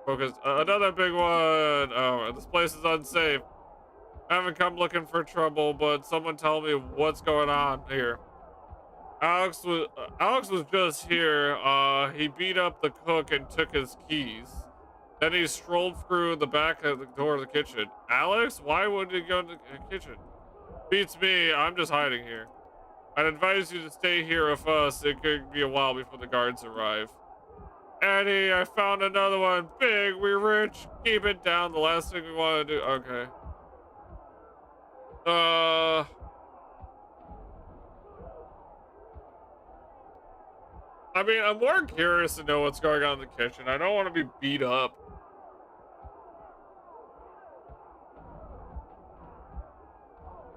Focus. Another big one. Oh, this place is unsafe. I haven't come looking for trouble, but someone tell me what's going on here. Alex was just here. He beat up the cook and took his keys. Then he strolled through the back of the door of the kitchen. Alex, why would he go to the kitchen? Beats me. I'm just hiding here. I'd advise you to stay here with us. It could be a while before the guards arrive. Eddie, I found another one. Big, we're rich. Keep it down. The last thing we want to do. Okay. I mean, I'm more curious to know what's going on in the kitchen. I don't want to be beat up.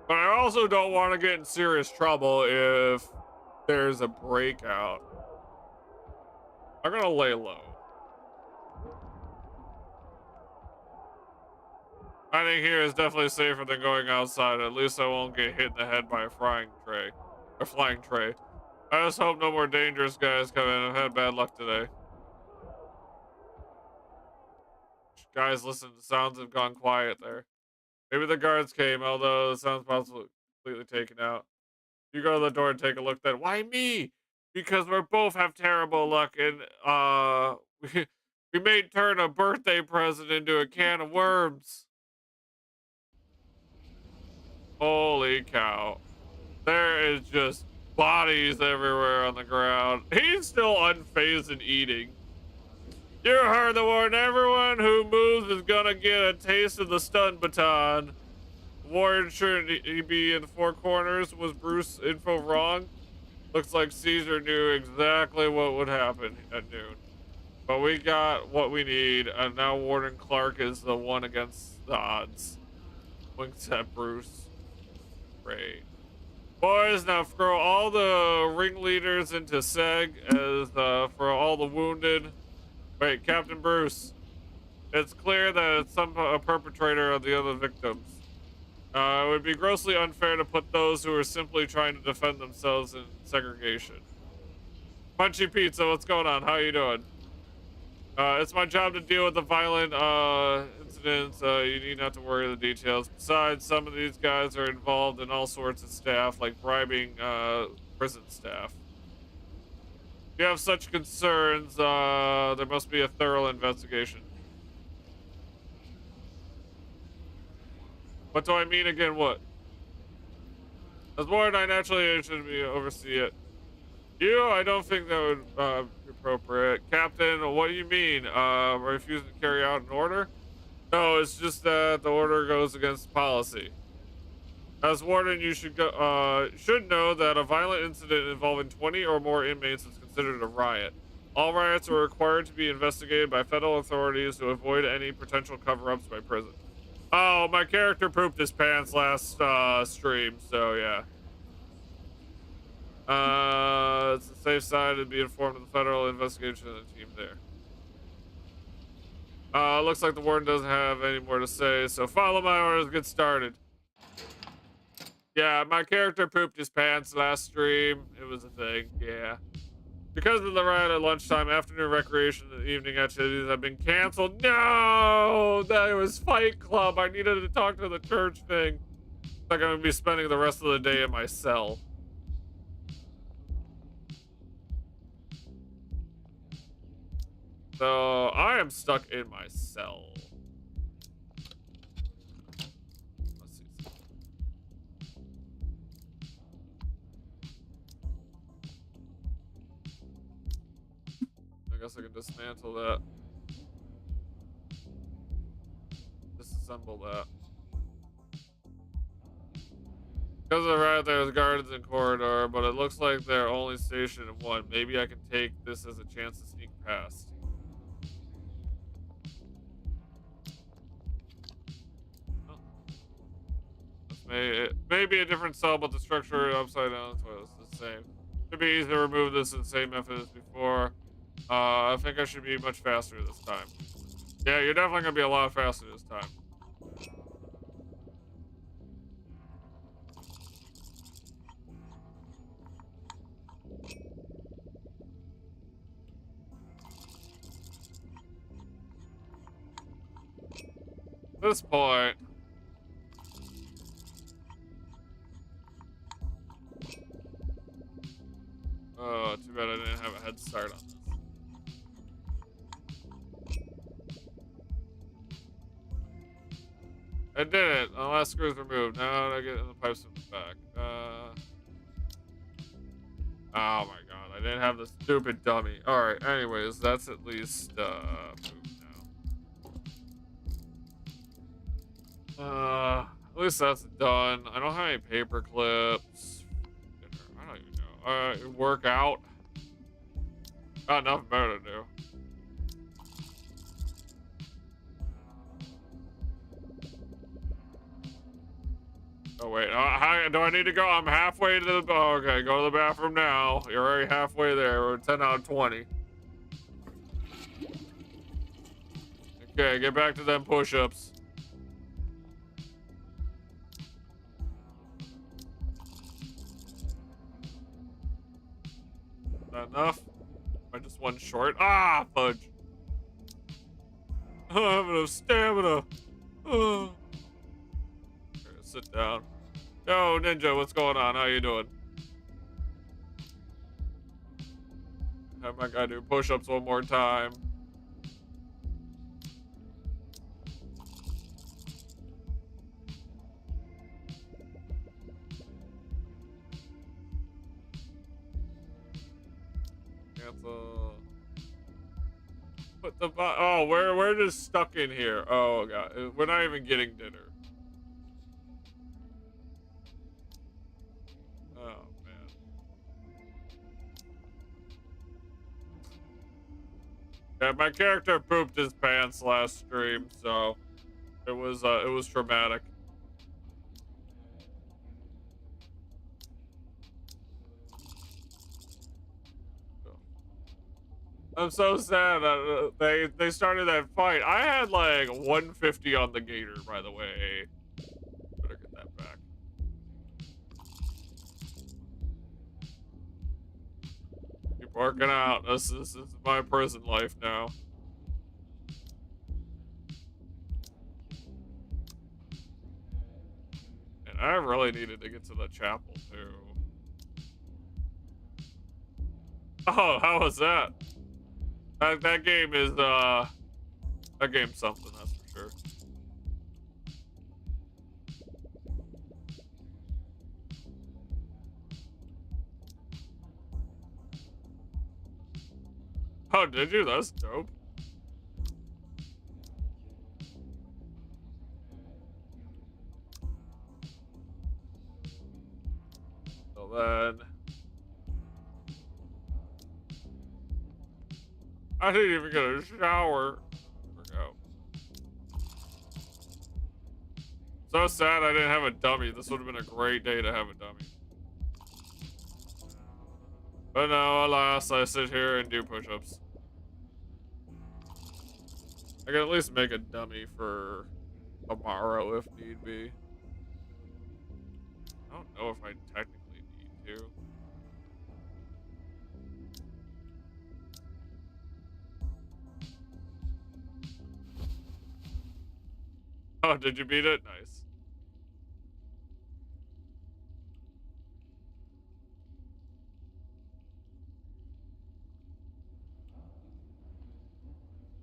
But I also don't want to get in serious trouble if there's a breakout. I'm gonna lay low. I think here is definitely safer than going outside. At least I won't get hit in the head by a flying tray. I just hope no more dangerous guys come in. I've had bad luck today. Guys, listen, the sounds have gone quiet there. Maybe the guards came, although the sound's possibly completely taken out. You go to the door and take a look then. Why me? Because we both have terrible luck and we, we may turn a birthday present into a can of worms. Holy cow. There is just bodies everywhere on the ground. He's still unfazed and eating. You heard the warden. Everyone who moves is gonna get a taste of the stun baton. Warden shouldn't he be in the four corners? Was Bruce info wrong? Looks like Caesar knew exactly what would happen at noon. But we got what we need, and now Warden Clark is the one against the odds. Winks at Bruce. Great. Boys, now throw all the ringleaders into seg as for all the wounded. Wait, Captain Bruce. It's clear that it's some perpetrator of the other victims. It would be grossly unfair to put those who are simply trying to defend themselves in segregation. Punchy Pizza, what's going on? How you doing? It's my job to deal with the violent incidents. You need not to worry the details. Besides, some of these guys are involved in all sorts of staff, like bribing prison staff. If you have such concerns, there must be a thorough investigation. What do I mean again? What? As warden, I naturally should be oversee it. You? I don't think that would be appropriate. Captain, what do you mean? Refusing to carry out an order? No, it's just that the order goes against policy. As warden, you should know that a violent incident involving 20 or more inmates is considered a riot. All riots are required to be investigated by federal authorities to avoid any potential cover-ups by prison. Oh, my character pooped his pants last stream, so yeah. It's a safe side to be informed of the federal investigation of the team there. Looks like the warden doesn't have any more to say, so follow my orders, get started. Yeah, my character pooped his pants last stream. It was a thing, yeah. Because of the riot at lunchtime, afternoon recreation and evening activities have been canceled. No! That was Fight Club. I needed to talk to the church thing. Looks like I'm gonna be spending the rest of the day in my cell. So I am stuck in my cell. Let's see. I guess I can dismantle that. Disassemble that. Because of the riot, there's guards in corridor, but it looks like they're only stationed in one. Maybe I can take this as a chance to sneak past. It may be a different cell, but the structure upside down is the same. Should be easy to remove this in the same method as before. I think I should be much faster this time. Yeah, you're definitely gonna be a lot faster this time. At this point, oh, too bad I didn't have a head start on this. I did it. The last screw is removed. Now I get in the pipes from the back. Oh my god, I didn't have the stupid dummy. Alright, anyways, that's at least moved now. At least that's done. I don't have any paper clips. I don't even know. Work out. Got nothing better to do. Oh wait, do I need to go? I'm halfway to the. Oh, okay, go to the bathroom now. You're already halfway there. We're 10 out of 20. Okay, get back to them push-ups. Is that enough? Am I just one short? Ah, fudge. I don't have enough stamina. Oh. Here, sit down. Yo, Ninja, what's going on? How you doing? Have my guy do push-ups one more time. Cancel. Put the oh, we're just stuck in here. Oh god, we're not even getting dinner. Oh man. Yeah, my character pooped his pants last stream, so it was traumatic. I'm so sad that they started that fight. I had like 150 on the gator, by the way. Better get that back. Keep working out. This is my prison life now. And I really needed to get to the chapel too. Oh, how was that? That game is that game's something, that's for sure. Oh, did you? That's dope. So then I didn't even get a shower. There we go. So sad I didn't have a dummy. This would have been a great day to have a dummy. But no, alas, I sit here and do push-ups. I can at least make a dummy for tomorrow if need be. I don't know if I technically need to. Oh, did you beat it? Nice.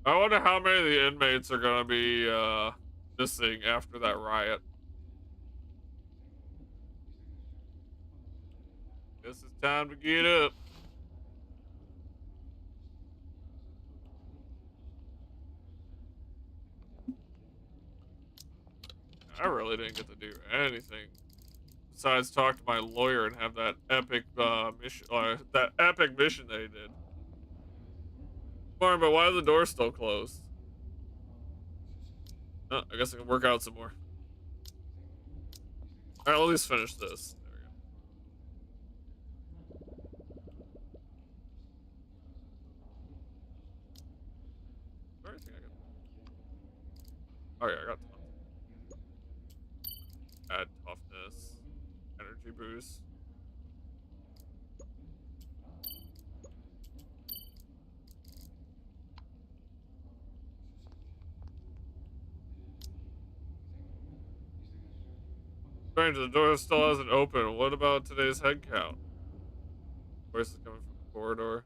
I wonder how many of the inmates are gonna be missing after that riot. Guess it's time to get up. I really didn't get to do anything besides talk to my lawyer and have that epic mission, that epic mission they did. But why is the door still closed? Oh, I guess I can work out some more. All right, I'll at least finish this. There we go. Oh yeah, I got add toughness, energy boost. Strange, the door still hasn't opened. What about today's head count? Voice is coming from the corridor.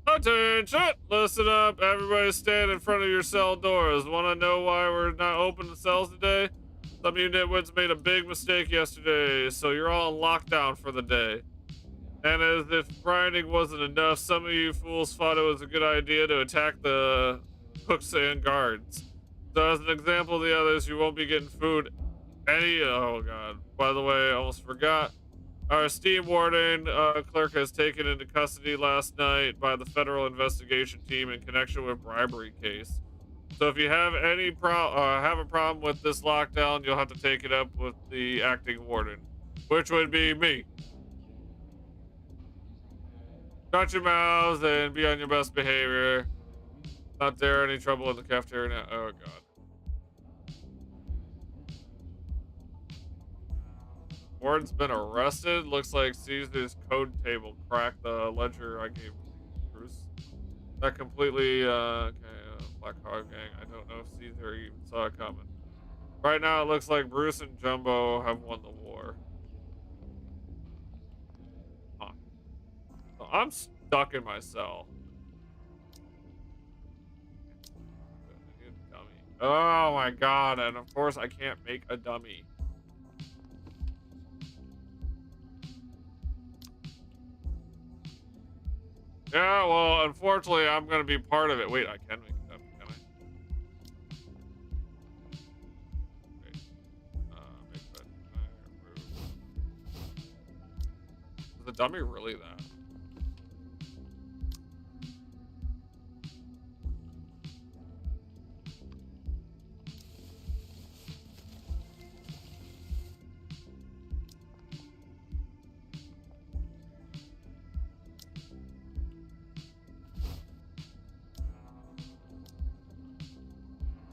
Attention! Listen up, everybody stand in front of your cell doors. Want to know why we're not open the cells today? Some of you nitwits made a big mistake yesterday, so you're all in lockdown for the day. And as if grinding wasn't enough, some of you fools thought it was a good idea to attack the cooks and guards. So as an example of the others, you won't be getting food oh god. By the way, I almost forgot. Our steam warden clerk has taken into custody last night by the federal investigation team in connection with bribery case. So if you have any have a problem with this lockdown, you'll have to take it up with the acting warden, which would be me. Shut your mouths and be on your best behavior. Not there any trouble in the cafeteria now. Oh god. Warden's been arrested. Looks like Caesar's code table cracked the ledger I gave Bruce. That completely okay, Black Hog Gang. I don't know if Caesar even saw it coming. Right now it looks like Bruce and Jumbo have won the war. Huh. So I'm stuck in my cell. You dummy. Oh my god, and of course I can't make a dummy. Yeah, well, unfortunately, I'm gonna be part of it. Wait, I can make a dummy, can I? Wait, make that. Is the dummy really that?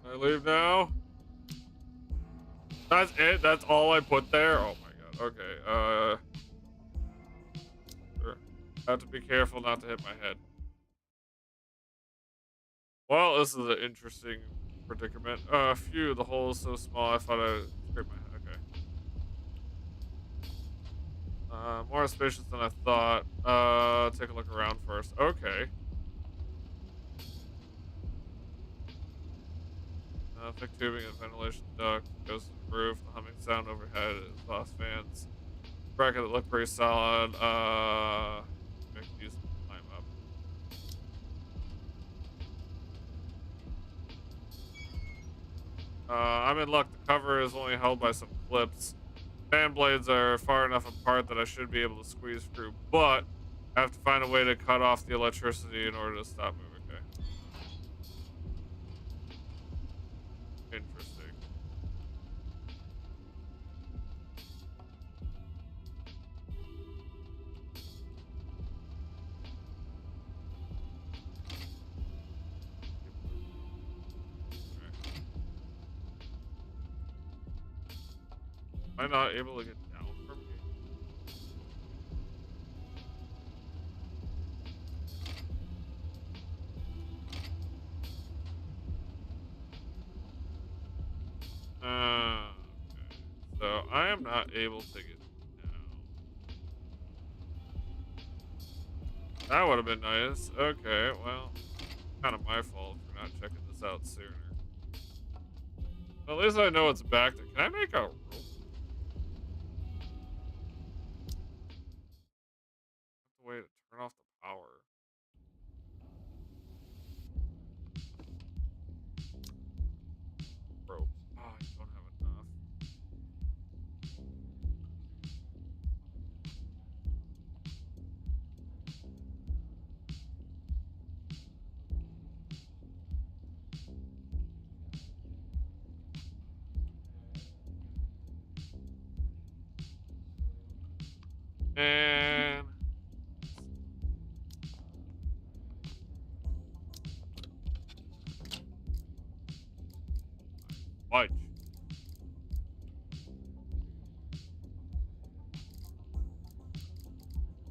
Can I leave now? That's it? That's all I put there? Oh my god. Okay. Sure. I have to be careful not to hit my head. Well, this is an interesting predicament. Phew, the hole is so small I thought I'd scrape my head. Okay. More spacious than I thought. Take a look around first. Okay. Thick tubing and ventilation duct goes to the roof. The humming sound overhead is exhaust fans. Bracket that look pretty solid. Make these climb up. I'm in luck. The cover is only held by some clips. Fan blades are far enough apart that I should be able to squeeze through, but I have to find a way to cut off the electricity in order to stop moving. Okay. Interesting. Am I not able to get down from here? Okay. So I am not able to get down. That would have been nice. Okay, well, kind of my fault for not checking this out sooner. Well, at least I know it's back there. Can I make a rope? Way to turn off the power. Rope. Oh, I don't have enough. And fudge.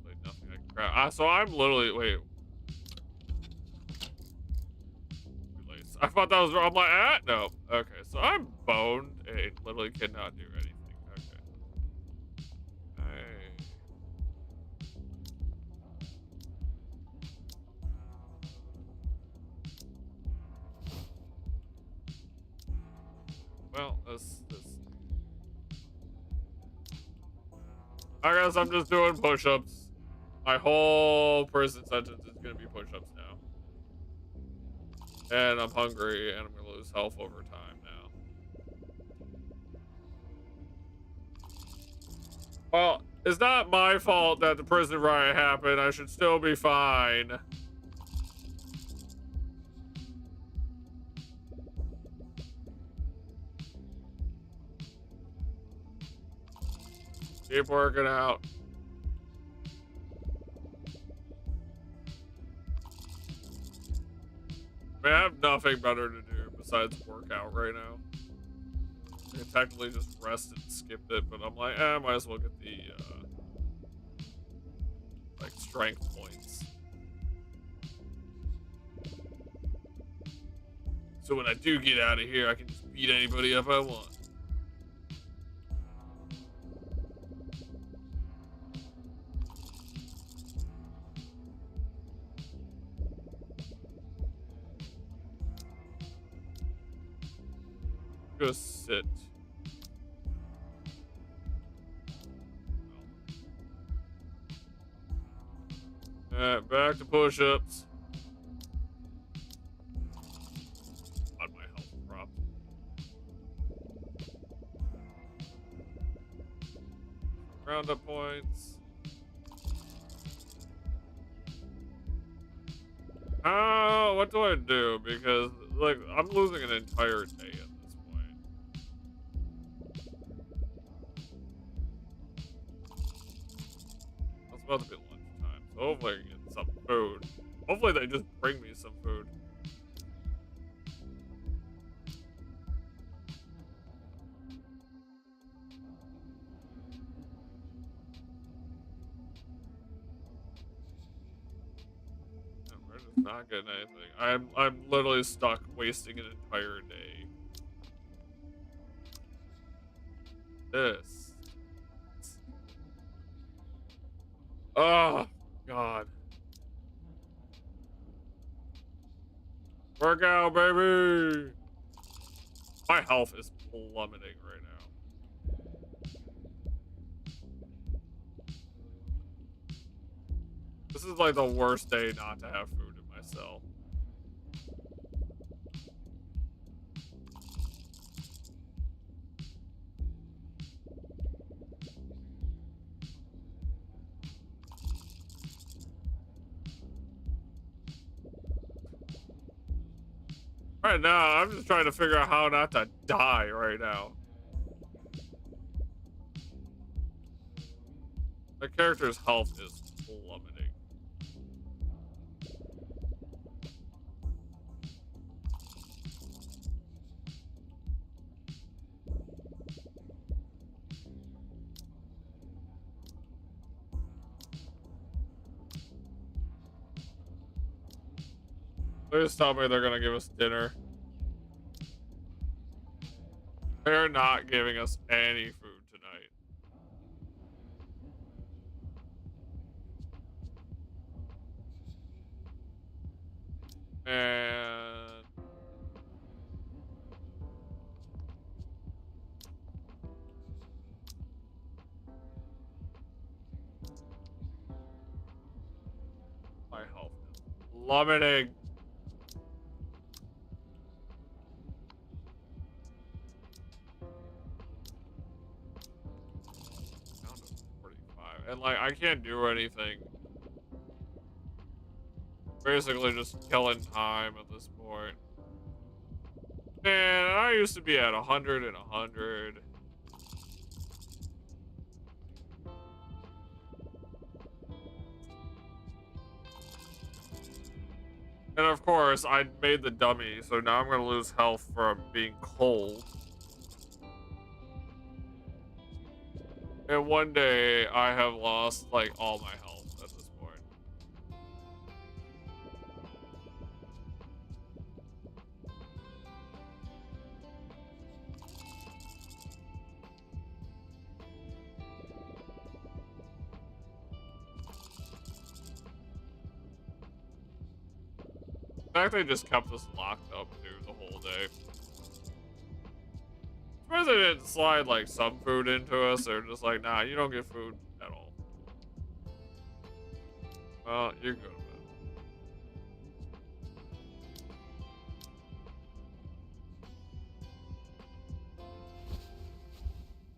Like nothing I can grab. So I'm literally wait. Release. I thought that was wrong. I'm like, no. Okay, so I'm boned and literally cannot do anything. Okay. Hey. Well, this. I guess I'm just doing push-ups. My whole prison sentence is gonna be push-ups now. And I'm hungry, and I'm gonna lose health over time now. Well, It's not my fault that the prison riot happened. I should still be fine. Keep working out. I mean, I have nothing better to do besides work out right now. I technically just rested and skipped it, but I'm like, I might as well get the like strength points. So when I do get out of here, I can just beat anybody up I want. Just sit. Alright, back to push-ups. God, my health dropped. Roundup points. What do I do? Because, like, I'm losing an entire day at this point. It's about to be lunchtime, so hopefully I can get some food. Hopefully they just bring me some food. We're just not getting anything. I'm literally stuck wasting an entire day. This. Oh God. Work out, baby. My health is plummeting right now. This is like the worst day not to have food in my cell. Right now, I'm just trying to figure out how not to die right now. My character's health is plummeting. Please tell me they're gonna give us dinner. They're not giving us any food tonight. And my health is plummeting. Down to 45. And like I can't do anything. Basically just killing time at this point. Man, I used to be at 100 and 100. And of course, I made the dummy, so now I'm gonna lose health from being cold. And one day, I have lost, like, all my health at this point. In fact, they just kept us locked up, dude, the whole day. Surprised they didn't slide, like, some food into us. They're just like, nah, you don't get food at all. Well, you're good.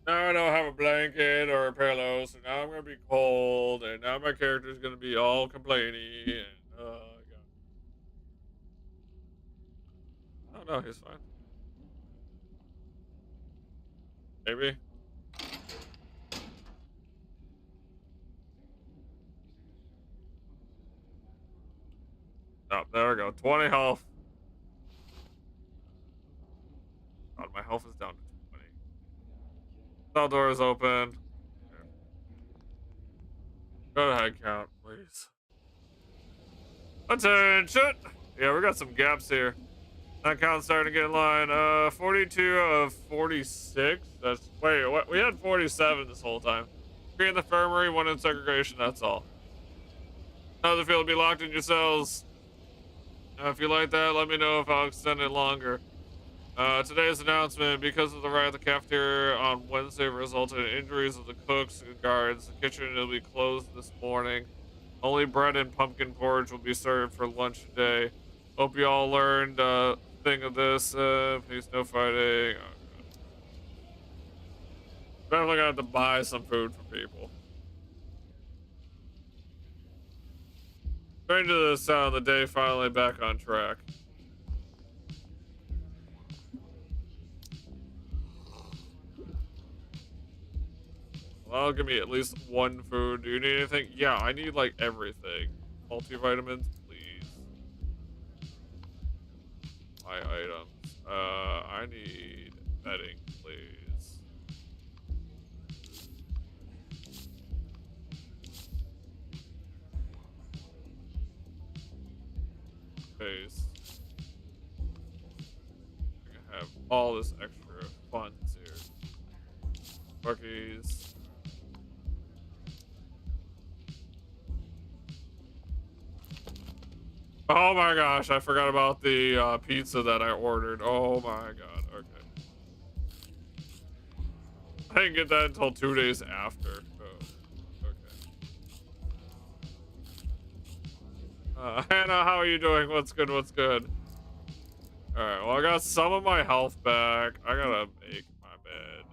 Now I don't have a blanket or a pillow, so now I'm gonna be cold, and now my character's gonna be all complainy, and God. Oh no, he's fine. Maybe. Oh, there we go. 20 health. God, my health is down to 20. Cell door is open. Go ahead, count, please. Attention! Yeah, we got some gaps here. That count's starting to get in line. 42 of 46. That's wait, what? We had 47 this whole time. 3 in the infirmary, 1 in segregation. That's all. Another field will be locked in your cells. If you like that, let me know if I'll extend it longer. Today's announcement: because of the riot at the cafeteria on Wednesday resulted in injuries of the cooks and guards, the kitchen will be closed this morning. Only bread and pumpkin porridge will be served for lunch today. Hope you all learned thing of this. Please no fighting. Oh, definitely gonna have to buy some food for people. Strange to the sound, the day finally back on track. Well, give me at least one food. Do you need anything? Yeah, I need like everything. Multivitamins, please. My items. I need bedding, please. Space. I can have all this extra funds here. Cookies. Oh my gosh, I forgot about the pizza that I ordered. Oh my god. Okay. I didn't get that until 2 days after. Oh, okay. Hannah, how are you doing? What's good? What's good? All right. Well, I got some of my health back. I gotta make my bed.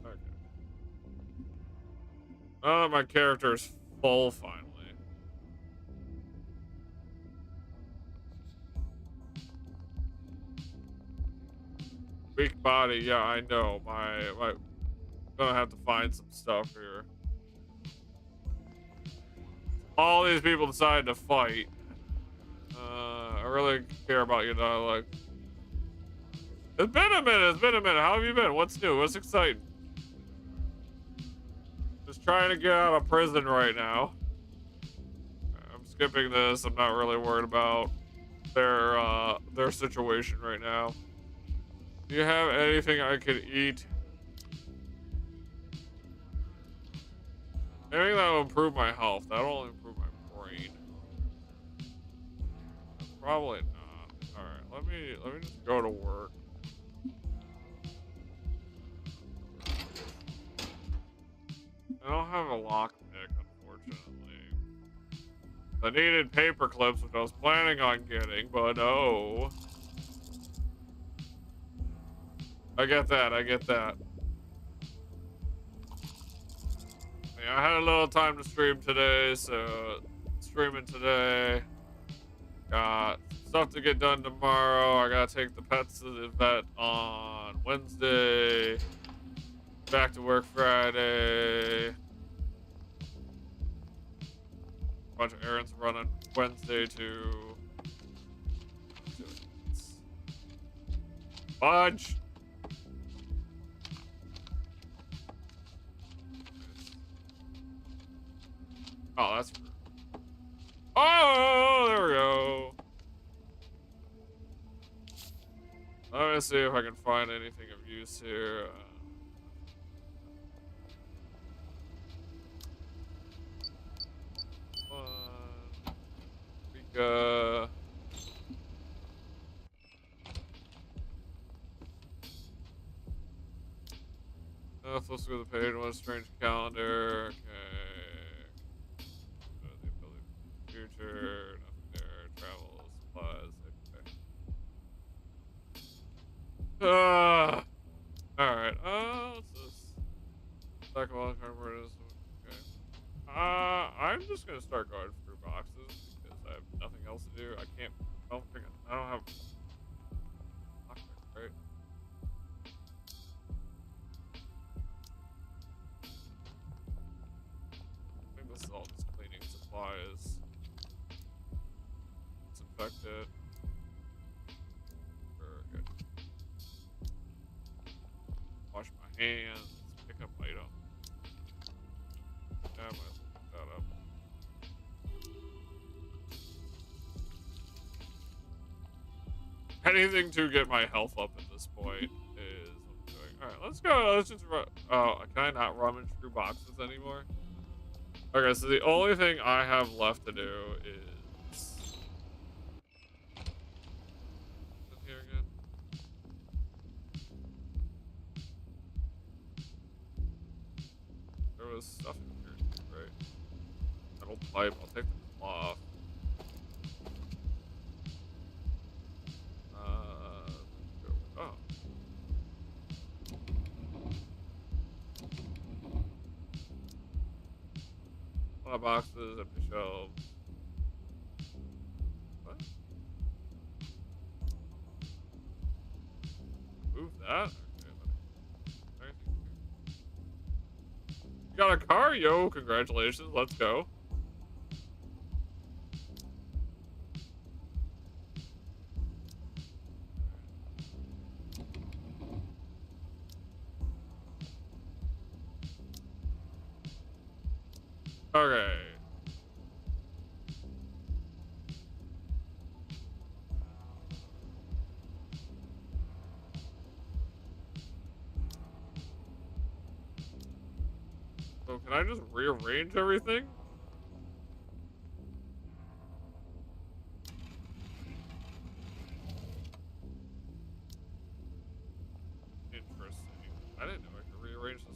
There. Okay. Oh, my character's full finally. Weak body. Yeah, I know. My gonna have to find some stuff here. All these people decided to fight. I really care about your dialogue. It's been a minute. It's been a minute. How have you been? What's new? What's exciting? Just trying to get out of prison right now. I'm skipping this. I'm not really worried about their situation right now. Do you have anything I could eat? Anything that will improve my health. That'll only improve my brain. Probably not. All right. Let me just go to work. I don't have a lockpick, unfortunately. I needed paper clips, which I was planning on getting, but oh. I get that. I get that. Yeah, I had a little time to stream today, so streaming today. Got stuff to get done tomorrow. I gotta take the pets to the vet on Wednesday. Back to work Friday. Bunch of errands running Wednesday too. Bunch. Oh, that's. Oh, there we go. Let me see if I can find anything of use here. Mika. Let's go to the page. One strange calendar. Okay. All right. What's this? Talk about cardboard is okay. I'm just gonna start going through boxes because I have nothing else to do. I don't think I don't have lockpick, right? I think this is all just cleaning supplies. Disinfectant. Very good. Wash my hands. Pick up item. Yeah, I might as well pick that up. Anything to get my health up at this point is what I'm doing. All right, let's go. Let's just run. Oh, can I not rummage through boxes anymore? Okay, so the only thing I have left to do is in here again. There was stuff in here, right? Metal pipe. I'll take the cloth. Oh. A lot of boxes, empty shelves. What? Move that? Okay, anything here? You got a car? Yo, congratulations. Let's go. Okay. So can I just rearrange everything? Interesting. I didn't know I could rearrange this.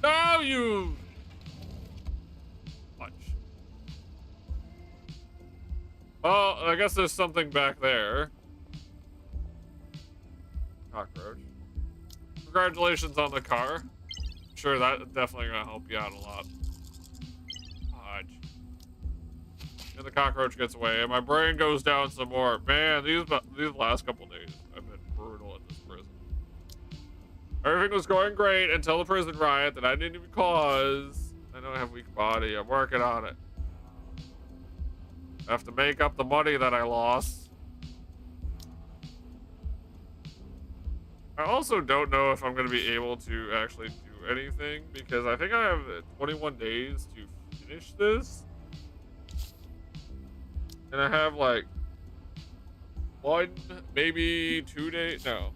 No, you punch. Oh, I guess there's something back there. Cockroach. Congratulations on the car. Sure, that definitely gonna help you out a lot. Hodge. And the cockroach gets away, and my brain goes down some more. Man, these last couple days have been brutal at this prison. Everything was going great until the prison riot that I didn't even cause. I know I have weak body. I'm working on it. I have to make up the money that I lost. I also don't know if I'm going to be able to actually do anything because I think I have 21 days to finish this. And I have like one, maybe 2 days. No.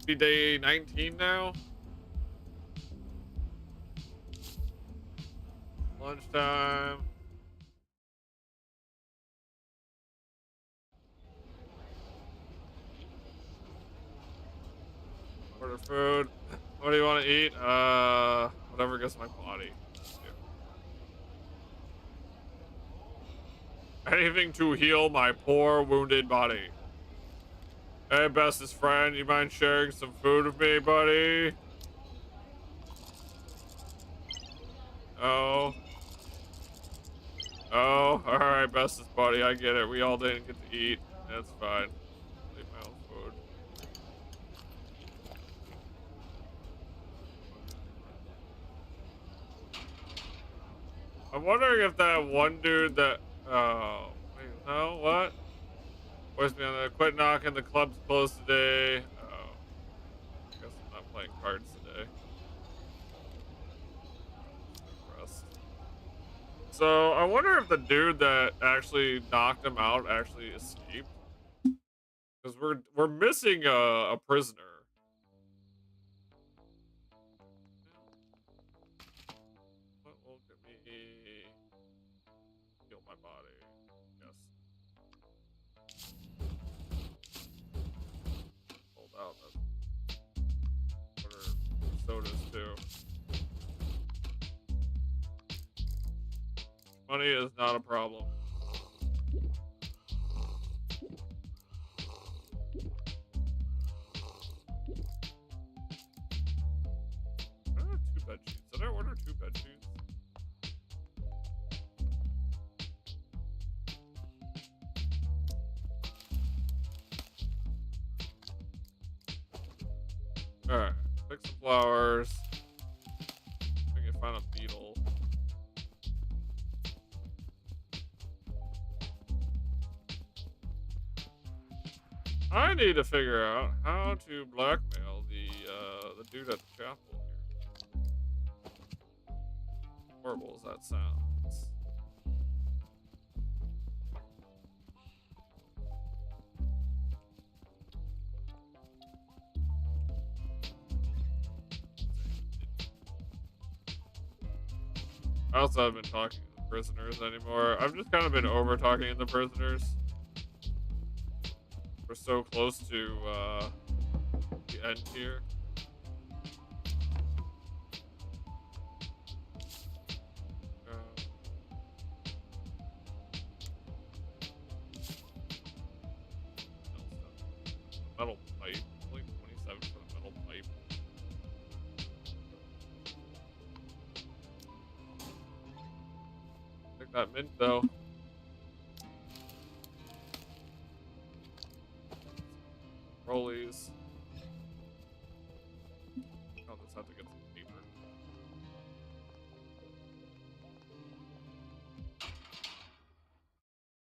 Maybe day 19 now. Lunchtime. Order food. What do you want to eat? Whatever gets my body. Anything to heal my poor wounded body. Hey, bestest friend, you mind sharing some food with me, buddy? Oh. Oh, alright, bestest buddy, I get it. We all didn't get to eat. That's fine. Leave my own food. I'm wondering if that one dude that... Oh, wait, no, what? Voice me on that. Quit knocking, the club's closed today. Oh. I guess I'm not playing cards today. Rest. So, I wonder if the dude that actually knocked him out actually escaped. Because we're missing a prisoner. What will get me heal my body? Yes. Hold out. Order too. Money is not a problem. I ordered 2 bed sheets. Did I order 2 bed sheets? Alright. Pick some flowers. I can find a beetle. I need to figure out how to blackmail the dude at the chapel here. Horrible as that sounds. I also haven't been talking to the prisoners anymore. I've just kind of been over talking to the prisoners. We're so close to the end here. Metal pipe. Only 27 for the metal pipe. Take that mint though. Rollies. I'll just have to get some paper.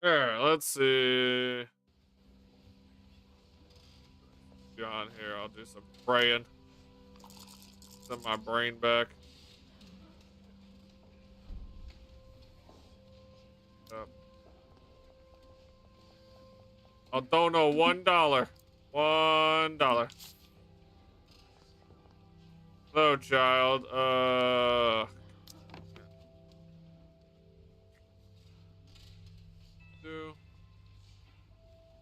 There, let's see. John here, I'll do some praying. Send my brain back. I'll dono $1. $1. Hello, child.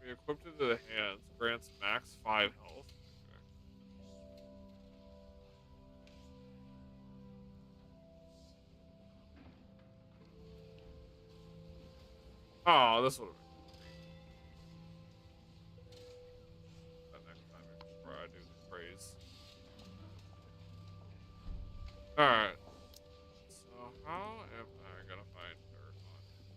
Be equipped into the hands. Grants max 5 health. Okay. Oh, this would have been next time before I do the praise. Alright. So how am I gonna find dirt on him?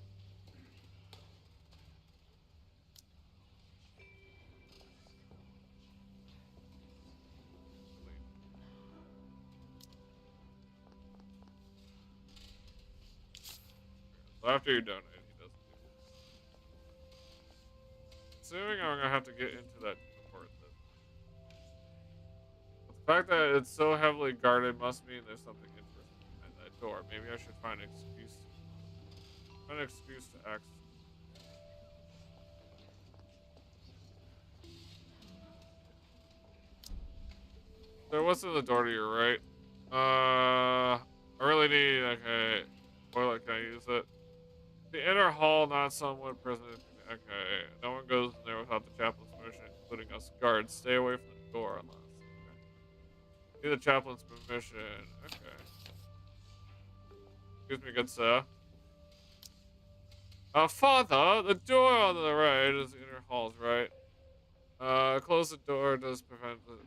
So after you donate, he doesn't do this. Assuming I'm gonna have to get into that port then. But the fact that it's so heavily guarded must mean there's something interesting behind that door. Maybe I should find an excuse. Find an excuse to access. So what's in the door to your right? I really need, okay, toilet, can I use it? The inner hall, not somewhat prison. Okay, no one goes in there without the chaplain's permission, including us guards. Stay away from the door unless. Okay. Need the chaplain's permission. Okay. Excuse me, good sir. Father, the door on the right is the inner halls, right? Close the door does prevent the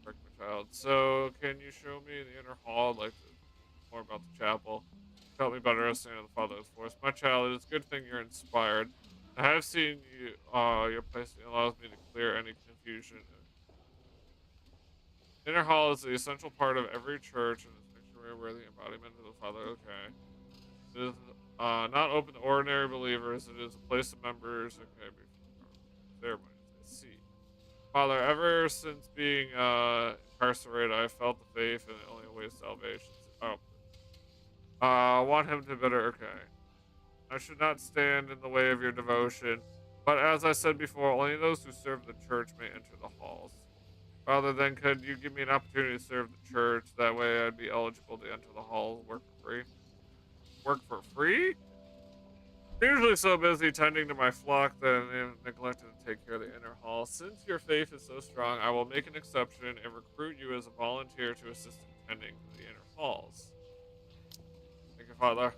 correct my child. So, can you show me the inner hall? I'd like to more about the chapel. Help me better understand the Father's force. My child, it is a good thing you're inspired. I have seen you, your place allows me to clear any confusion. Inner hall is the essential part of every church and is sanctuary where the embodiment of the Father. Okay. It is not open to ordinary believers. It is a place of members. Okay, ceremonies. I see. Father, ever since being incarcerated, I felt the faith and the only way to salvation. Oh. I want him to better. Okay. I should not stand in the way of your devotion, but as I said before, only those who serve the church may enter the halls. Rather than, could you give me an opportunity to serve the church? That way I'd be eligible to enter the halls, work for free. Work for free? Usually so busy tending to my flock that I have neglected to take care of the inner hall. Since your faith is so strong, I will make an exception and recruit you as a volunteer to assist in tending to the inner halls. Thank you, Father.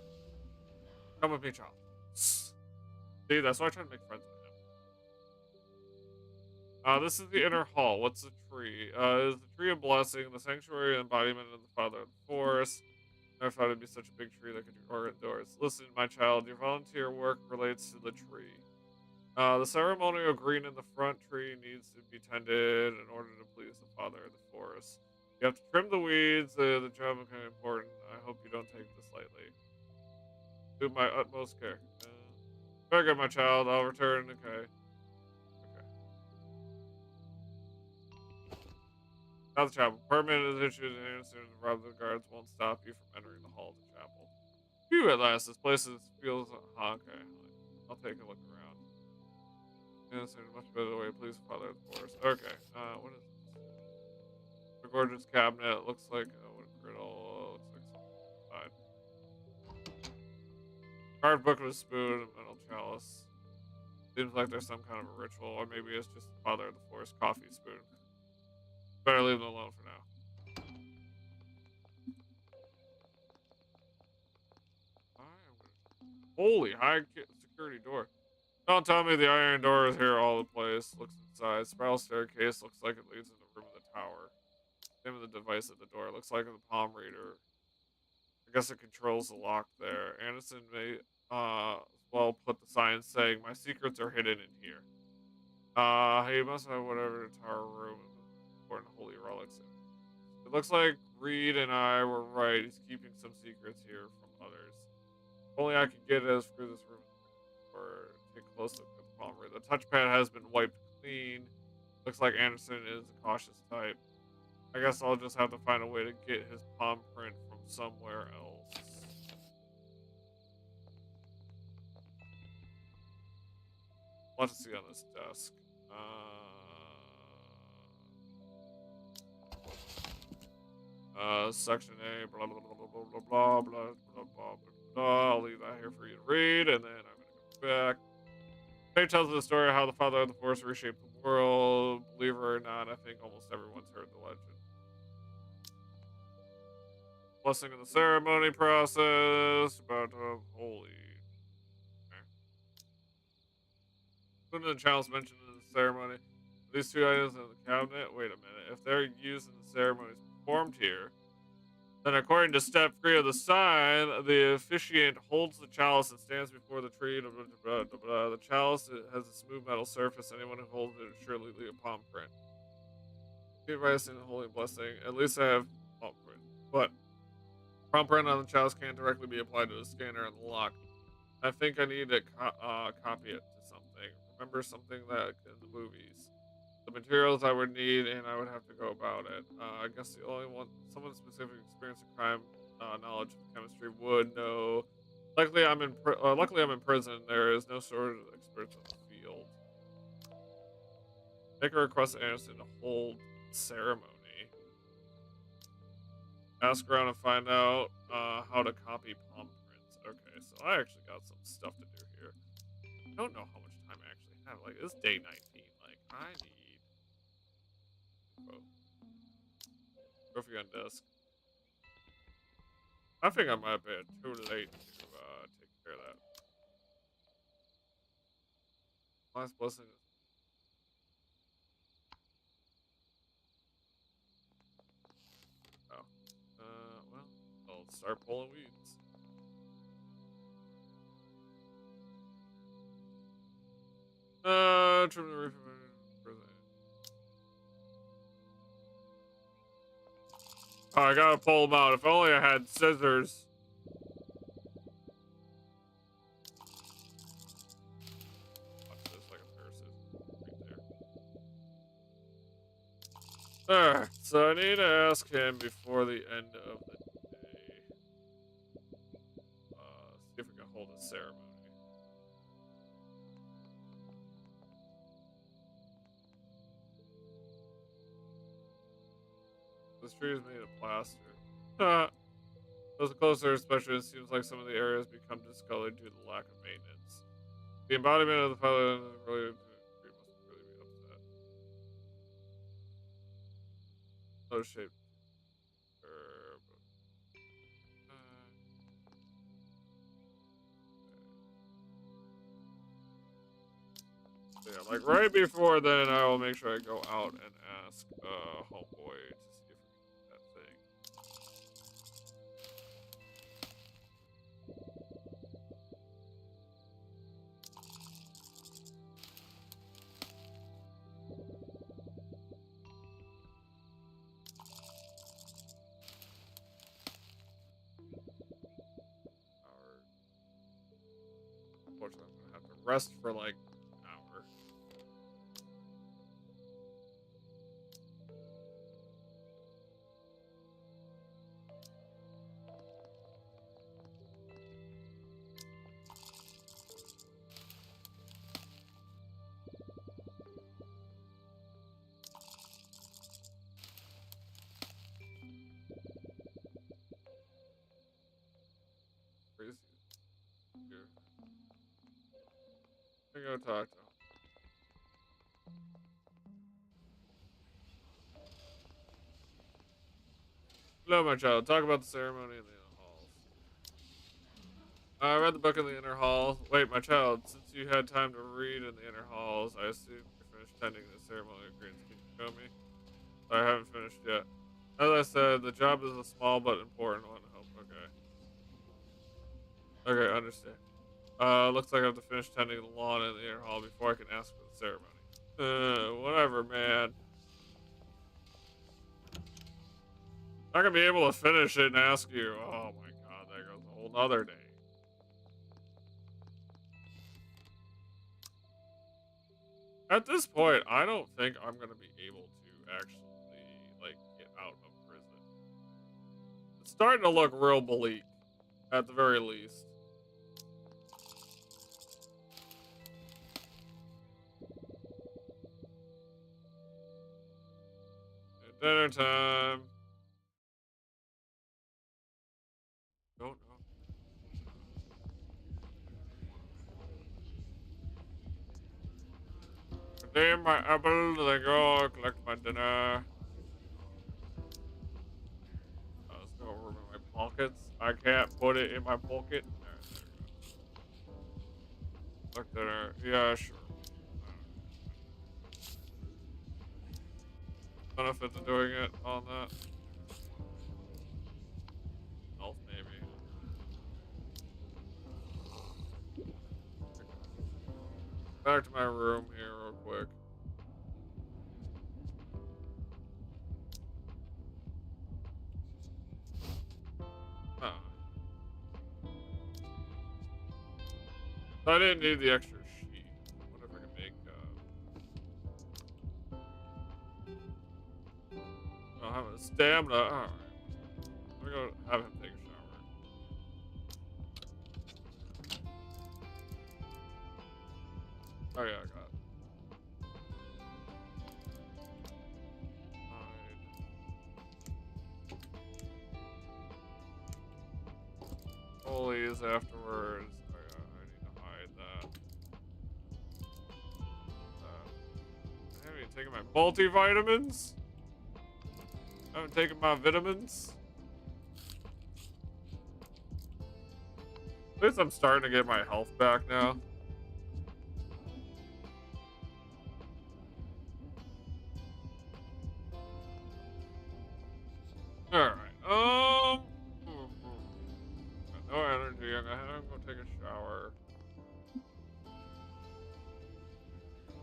Come with me, child. See, that's why I try to make friends with him. This is the inner hall. What's the tree? It is the tree of blessing, the sanctuary embodiment of the Father of the Forest. Never thought it'd be such a big tree that could do indoors. Listen, my child, your volunteer work relates to the tree. The ceremonial green in the front tree needs to be tended in order to please the Father of the Forest. You have to trim the weeds. The job is kind of important. I hope you don't take this lightly. Do my utmost care. Very good, my child. I'll return. Okay. Okay. Now the chapel. Permit is issued and soon the rob the guards won't stop you from entering the hall of the chapel. Phew, at last. This place feels... okay. I'll take a look around. Yes, in a much better way. Please, Father of the Forest. Okay. What is this? A gorgeous cabinet. It looks like what a griddle. Looks like something inside. Carved book with a spoon and metal chalice. Seems like there's some kind of a ritual, or maybe it's just Father of the Forest coffee spoon. Better leave them alone for now. Holy high security door. Don't tell me the iron door is here all the place. Looks inside. Spiral staircase looks like it leads in the room of the tower. Name of the device at the door. Looks like the palm reader. I guess it controls the lock there. Anderson may well put the sign saying my secrets are hidden in here. He must have whatever tower room important holy relics in it. It looks like Reed and I were right. He's keeping some secrets here from others. If only I could get us through this room or take a close look at the palm reader. The touchpad has been wiped clean. Looks like Anderson is a cautious type. I guess I'll just have to find a way to get his palm print from somewhere else. What to see on this desk? Section A, blah blah blah blah blah blah blah blah blah blah blah. I'll leave that here for you to read, and then I'm gonna go back. Page tells the story of how the Father of the Force reshaped the world. Believe it or not, I think almost everyone's heard the legend. Blessing in the ceremony process. About holy. Okay. One of the channels mentioned in the ceremony. These two items in the cabinet. Wait a minute. If they're used in the ceremonies performed here, then according to step 3 of the sign, the officiant holds the chalice and stands before the tree. Blah, blah, blah, blah. The chalice has a smooth metal surface. Anyone who holds it surely leave a palm print. Advice and holy blessing. At least I have palm print. But palm print on the chalice can't directly be applied to the scanner and the lock. I think I need to copy it to something. Remember something that in the movies. The materials I would need, and I would have to go about it. I guess the only one, someone specific experience in crime, knowledge of chemistry would know. Luckily, luckily I'm in prison. There is no sort of experts in the field. Make a request to Anderson to hold ceremony. Ask around and find out how to copy palm prints. Okay, so I actually got some stuff to do here. I don't know how much time I actually have. Like, it's day 19. Like, I need... Trophy on desk. I think I might be too late to take care of that. Last blessing. Oh. Well, I'll start pulling weeds. Trim the roof of prison. Oh, I gotta pull them out. If only I had scissors. Watch this, like a pair of scissors right there. Alright, so I need to ask him before the end of the day. See if we can hold a ceremony. This tree is made of plaster. As a closer inspection, it seems like some of the areas become discolored due to the lack of maintenance. The embodiment of the pilot really must really be upset. No shape. Yeah, like right before then, I will make sure I go out and ask homeboy to see if we can do that thing. Unfortunately, I'm gonna have to rest for like an hour. Crazy. Here. I'm gonna go talk to him. Hello, my child. Talk about the ceremony in the inner halls. I read the book in the inner halls. Wait, my child. Since you had time to read in the inner halls, I assume you're finished tending the ceremony agreements. Can you show me? I haven't finished yet. As I said, the job is a small but important one. Hope. Okay. Okay, understand. Looks like I have to finish tending the lawn in the inner hall before I can ask for the ceremony. Whatever, man. Not gonna be able to finish it and ask you. Oh my god, that goes a whole nother day. At this point, I don't think I'm gonna be able to actually, like, get out of prison. It's starting to look real bleak, at the very least. Dinner time. Don't know. Redeem my apple, then go collect my dinner. There's no room in my pockets. I can't put it in my pocket. Alright, there we go. Look dinner. Yeah, sure. Benefit to doing it on that. Health, maybe. Back to my room here, real quick. Huh. So I didn't need the extra sheet. I wonder if I can make. I'll have a stamina. Alright. I'm gonna go have him take a shower. Oh, yeah, I got it. Pulleys afterwards. Oh, yeah, I need to hide that. I haven't even taken my multivitamins. I haven't taken my vitamins. At least I'm starting to get my health back now. Alright. Got no energy. I'm gonna go take a shower.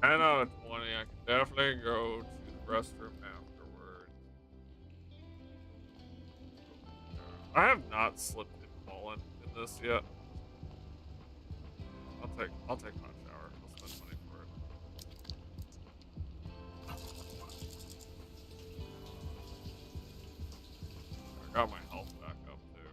10 out of 20. I can definitely go to the restroom afterwards. I have not slipped and fallen in this yet. I'll take my shower. I'll spend money for it. I got my health back up too.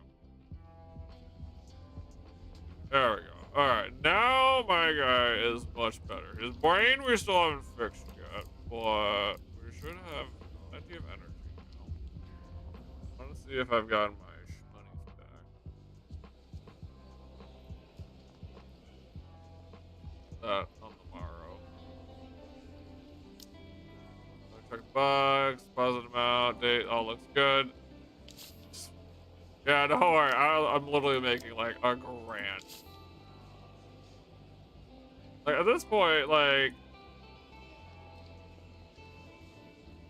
There we go. Alright, now my guy is much better. His brain we still haven't fixed yet, but we should have plenty of energy now. I want to see if I've gotten my shmoney's back. amount, date, all looks good. Yeah, don't worry. I'm literally making like a grand. Like at this point, like,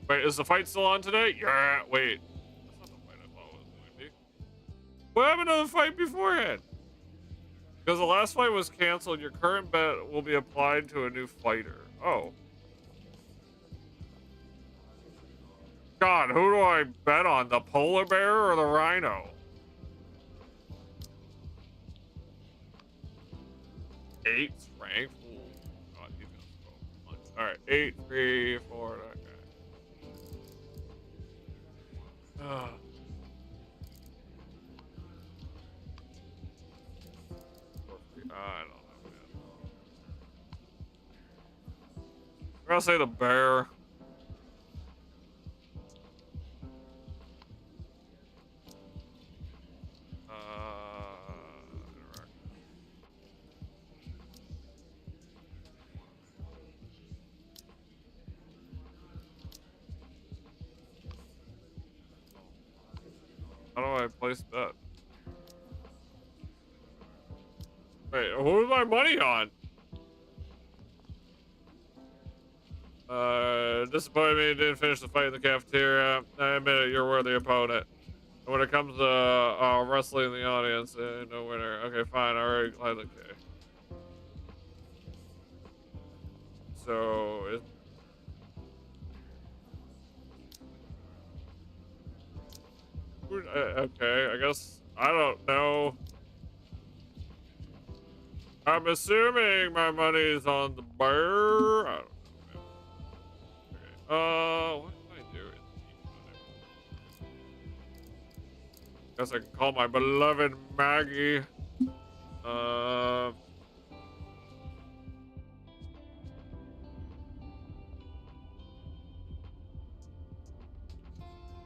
wait, is the fight still on today? Yeah. Wait, that's not the fight I thought it was going to be. What happened to the fight beforehand? Because the last fight was canceled. Your current bet will be applied to a new fighter. Oh. God, who do I bet on? The polar bear or the rhino? 8 strength. Ooh, God, he's gonna throw a punch. All right, 8, 3, 4. Okay. I don't know, man. I'm gonna say the bear. Interact. How do I place bet? Wait, who's my money on? Disappointed me, didn't finish the fight in the cafeteria. I admit it, you're a worthy opponent. And when it comes to wrestling in the audience, no winner. Okay, fine. Alright, okay. So, okay, I guess, I don't know. I'm assuming my money's on the bear. I don't know, man. Okay. What can I do? Guess I can call my beloved Maggie. Uh, no,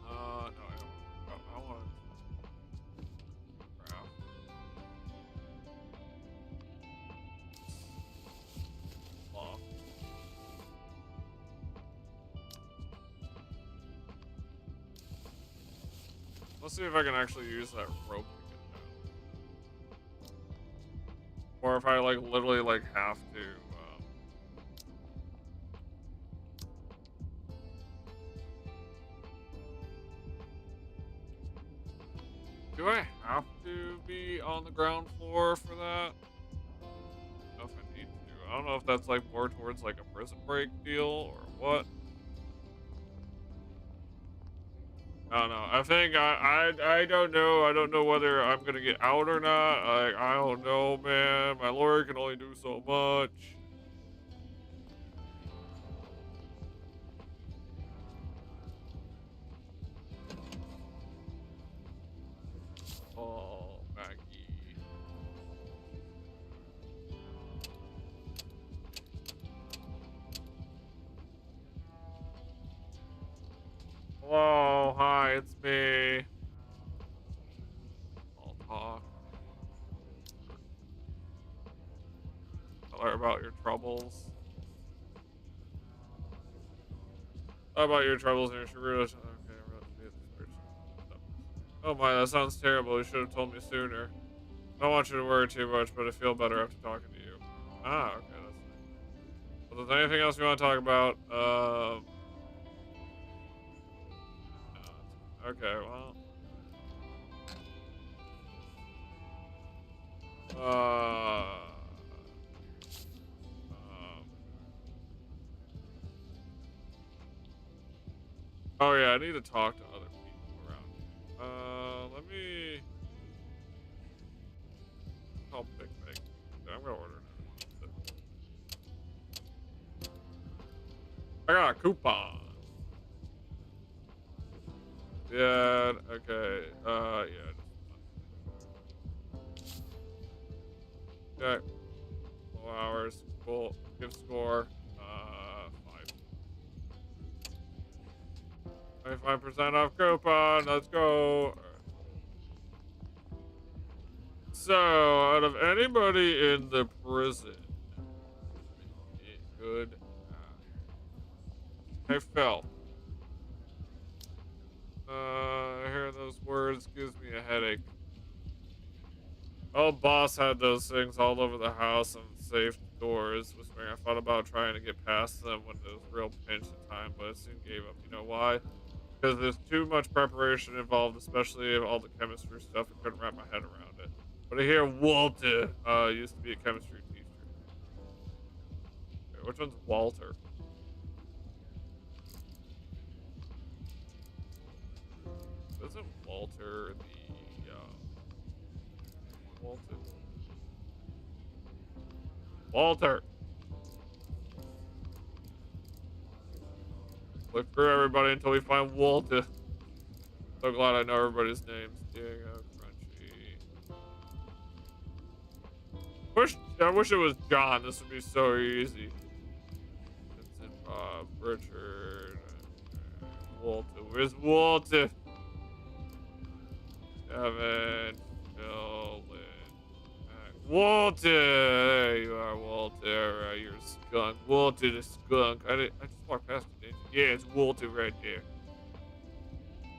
I don't. I want to craft. Off. Let's see if I can actually use that rope to get down. Or if I like literally like have to. Do I have to be on the ground floor for that? I don't know if I need to. I don't know if that's like more towards like a prison break deal or what. I don't know. I think I don't know. I don't know whether I'm gonna get out or not. Like I don't know, man. My lawyer can only do so much. Oh, Maggie. Hello, hi, it's me. I'll talk. Tell her about your troubles. How about your troubles and your Shiruda? Okay, oh my, that sounds terrible. You should have told me sooner. I don't want you to worry too much, but I feel better after talking to you. Ah, okay, that's nice. Well, if there's anything else you want to talk about, okay, well, um, oh yeah, I need to talk to other people around here. Let me call Big Mac. I'm gonna order another one. I got a coupon. Yeah, okay. Yeah. Okay. 12 hours. Cool. Give score. 5. 25% off coupon. Let's go. So, out of anybody in the prison, good. Hey, Phil. words gives me a headache. Oh, boss had those things all over the house and safe doors, whispering I thought about trying to get past them when there was real pinch of time, but I soon gave up. You know why? Because there's too much preparation involved, especially all the chemistry stuff. I couldn't wrap my head around it. But I hear Walter used to be a chemistry teacher. Okay, which one's Walter? Isn't Walter the Walter? Walter. Look for everybody until we find Walter. So glad I know everybody's names. Diego, Crunchy. I wish it was John. This would be so easy. Vincent, Bob, Richard, Walter. Where's Walter? Evan, Phil, Lynn, Walter. There you are, Walter. You're a skunk. Walter the skunk. I just walked past you, didn't you? Yeah, it's Walter right there.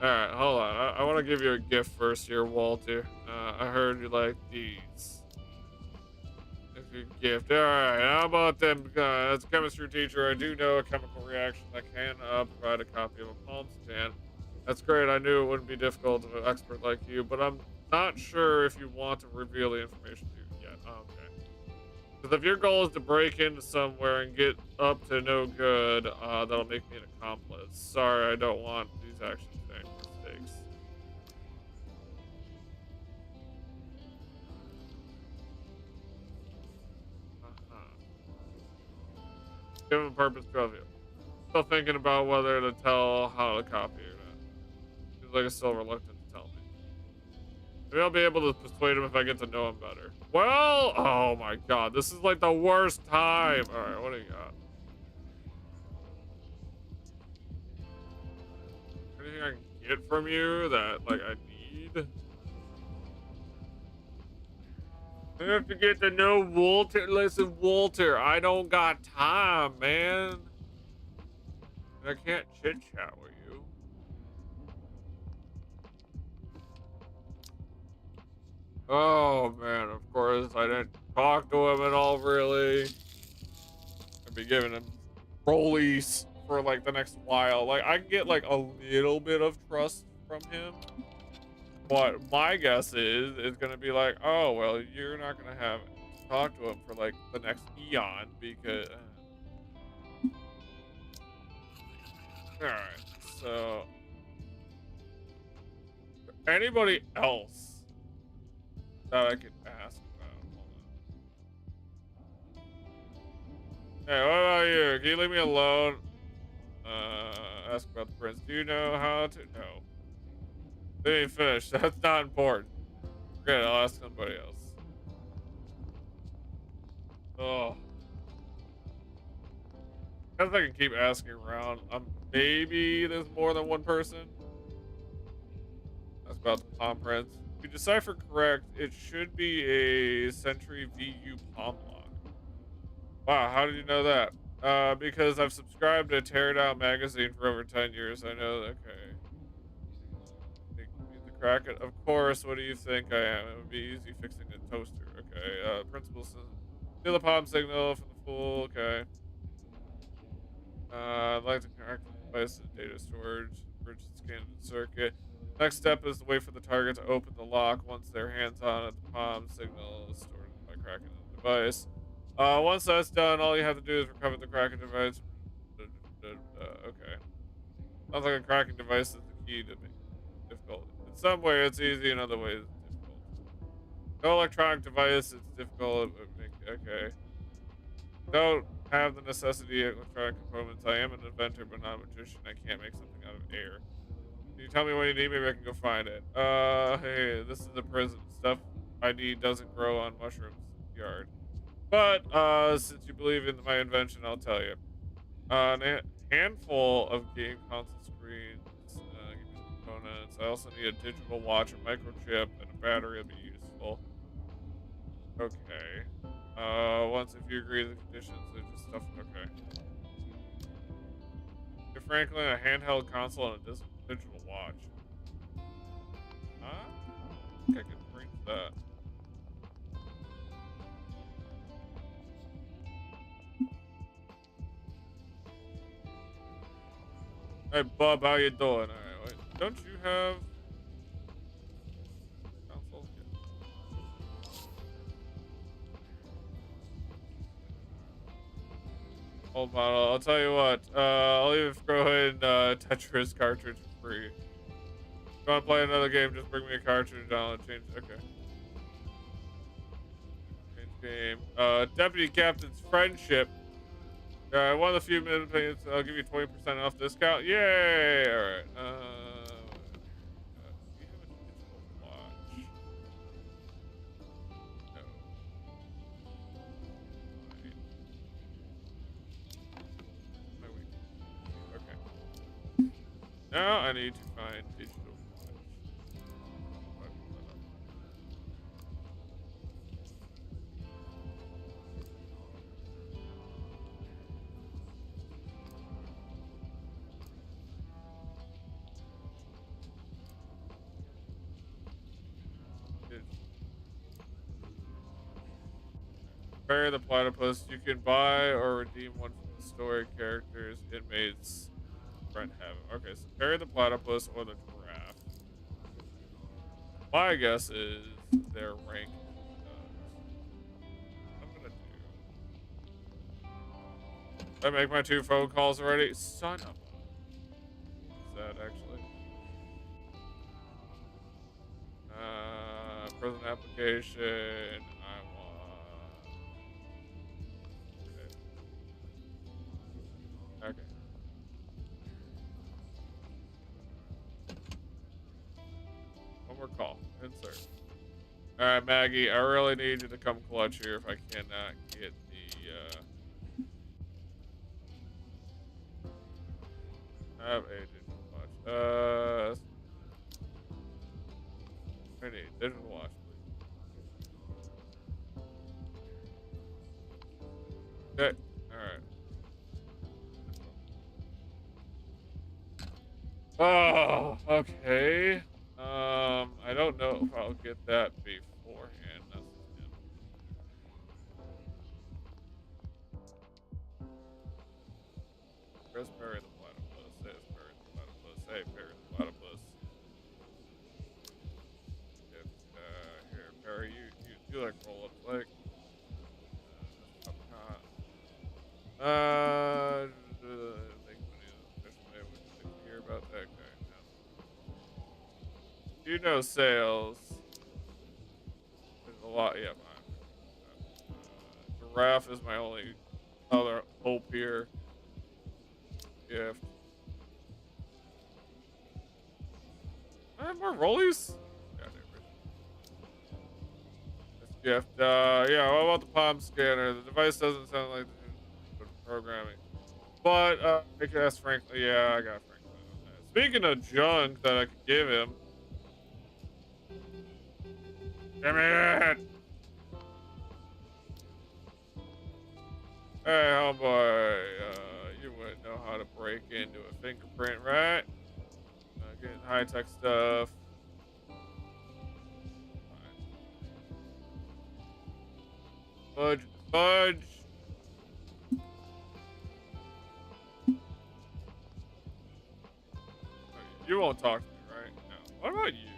All right, hold on. I want to give you a gift first here, Walter. I heard you like these. It's your gift. All right, how about them? As a chemistry teacher, I do know a chemical reaction that can provide a copy of a palm stand. That's great. I knew it wouldn't be difficult of an expert like you, but I'm not sure if you want to reveal the information to you yet. Okay. Because if your goal is to break into somewhere and get up to no good, that'll make me an accomplice. Sorry, I don't want these actions to make mistakes. Give him a purpose to you. Still thinking about whether to tell how to copy or not. He's like still reluctant to tell me. Maybe I'll be able to persuade him if I get to know him better. Well, oh my god, this is like the worst time. All right, what do you got? Anything I can get from you that like I need? I have to get to know Walter. Listen, Walter, I don't got time, man. I can't chit chat with you. Oh man, of course I didn't talk to him at all, really. I'd be giving him rollies for like the next while. Like I can get like a little bit of trust from him. But my guess is it's gonna be like, oh well, you're not gonna have to talk to him for like the next eon because. All right, so anybody else that I could ask about? Hold on. Hey, what about you? Can you leave me alone? Ask about the prince. Do you know how to? No. They ain't finished. That's not important. Forget it. I'll ask somebody else. Oh. Guess I can keep asking around. Maybe there's more than one person. That's about the palm prints. If you decipher correct, it should be a Century VU palm lock. Wow, how did you know that? Because I've subscribed to Tear Down magazine for over 10 years. I know. Okay. The crack it. Of course. What do you think I am? It would be easy fixing a toaster. Okay. Principal says, feel the palm signal from the fool. Okay. I'd like to connect the device to data storage, bridge the scanned circuit. Next step is to wait for the target to open the lock. Once their hands on it, the palm signal is stored by cracking the device. Once that's done, all you have to do is recover the cracking device. Okay. Sounds like a cracking device is the key to make it difficult. In some way, it's easy. In other ways, it's difficult. No electronic device, it's difficult. Okay. Don't have the necessity of electronic components. I am an inventor, but not a magician. I can't make something out of air. Can you tell me what you need? Maybe I can go find it. Hey, this is the prison. Stuff I need doesn't grow on mushrooms yard. But, since you believe in my invention, I'll tell you. A handful of game console screens, give me the components. I also need a digital watch, a microchip, and a battery will be useful. Okay. Once if you agree to the conditions, it's just stuff. Okay. Give Franklin a handheld console and a digital watch. think I can bring that. Hey, Bob, how you doing? All right, wait. Don't you have console? Old model. I'll tell you what. I'll even go ahead and Tetris cartridge for free. If you want to play another game, just bring me a cartridge. I'll change. Okay. Change game. Deputy Captain's Friendship. One of the few minutes. I'll give you 20% off discount. Yay! All right. Do you have a digital watch? No. Fine. My week. Okay. Now I need to find digital watch. Perry the Platypus. You can buy or redeem one from the story characters, inmates, friend have. Okay, so Perry the Platypus or the Giraffe. My guess is their rank. I'm gonna do. I make my 2 phone calls already. Son of a. Sad actually. Prison application. I want. Okay. Okay. One more call. Insert. All right, Maggie. I really need you to come clutch here if I cannot get the. Have a digital watch. I need digital watch, please. Okay. All right. Oh, okay. I don't know if I'll get that beforehand. That's him. Where's Perry the Platypus? There's Perry the Platypus. Hey, Perry the Platypus. If, here, Perry, you like roll up like. Make money efficiently. Would you hear about that guy? No. You know sales. There's a lot. Yeah, Giraffe is my only other hope here. Gift. I have more rollies? Yeah, this gift. Yeah, what about the palm scanner? The device doesn't sound like the programming. But, I guess Franklin. Yeah, I got Franklin on that. Speaking of junk that I could give him. Give me it! Hey, homeboy. You wouldn't know how to break into a fingerprint, right? Getting high-tech stuff. Fudge, fudge. You won't talk to me, right? No. What about you?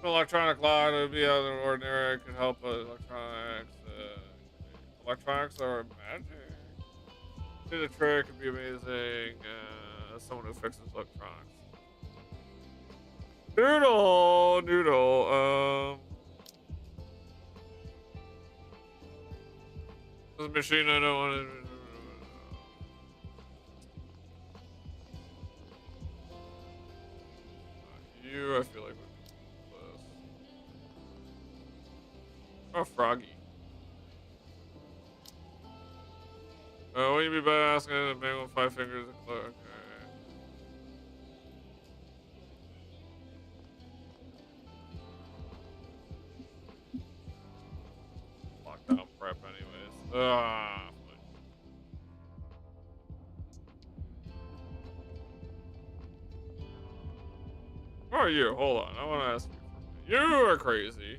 Electronic lock would be out of the ordinary. It could help with electronics. Electronics are magic. Do the trick could be amazing. Someone who fixes electronics. Noodle, noodle. This machine I don't want to. You, I feel like would be close. Oh, Froggy. What you mean by asking a man with 5 fingers and cloak? Okay. Lockdown prep, anyways. Ah. Who are you? Hold on. I want to ask you. You are crazy.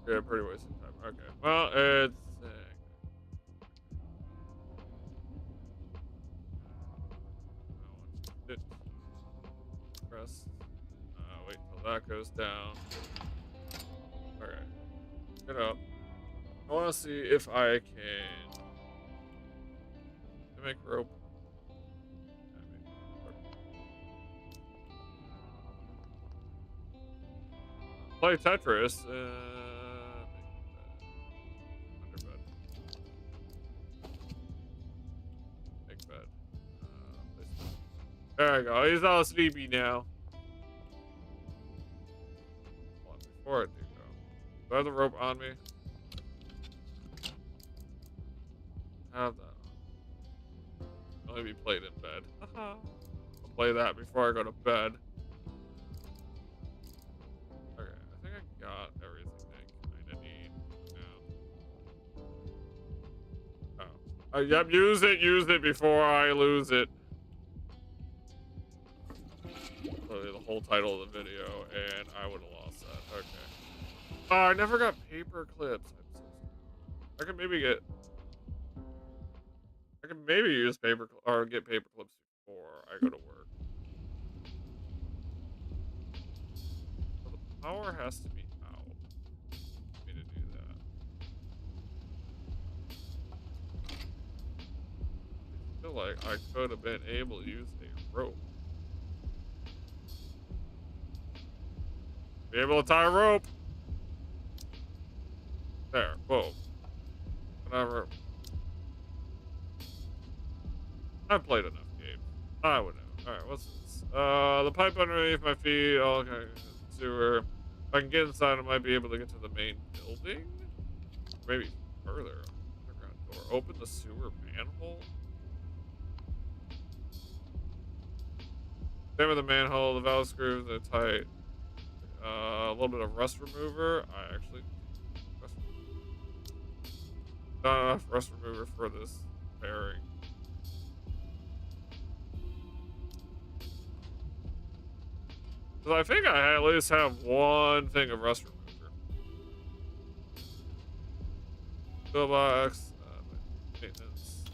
Yeah, pretty wasted time. Okay. Well, it's. It press. Wait till that goes down. Okay. Get up. I want to see if I can make rope. Play Tetris. Under bed. Make bed. There we go. He's all sleepy now. Hold on, before I do go, do I have the rope on me? Have that on. Only be played in bed. I'll play that before I go to bed. Okay, I think I got everything I kind of need now. Oh. Yep, use it before I lose it. Literally the whole title of the video, and I would have lost that. Okay. Oh, I never got paper clips. I could maybe get. I could maybe use or get paper clips before I go to work. So the power has to be out for me to do that. I feel like I could have been able to use a rope. Be able to tie a rope. There. Whoa. Whatever. I've played enough games. I would know. Alright, what's this? The pipe underneath my feet. Oh, okay. Sewer. If I can get inside, I might be able to get to the main building. Maybe further. Underground door. Open the sewer manhole. Same with the manhole. The valve screws are tight. A little bit of rust remover. I actually not enough rust remover for this bearing. Because I think I at least have one thing of rust remover. Toolbox. Maintenance.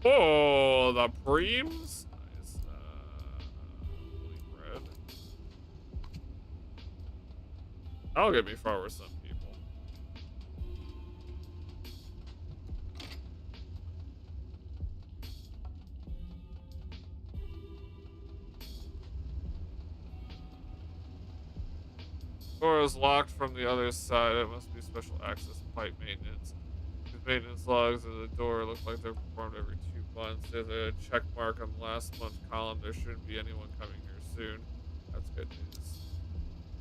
Oh, the preems. Nice. Bread. That'll get me far with some people. Door is locked from the other side. It must be special access pipe maintenance. These maintenance logs of the door look like they're performed every 2 months. There's a check mark on the last month column. There shouldn't be anyone coming here soon. That's good news.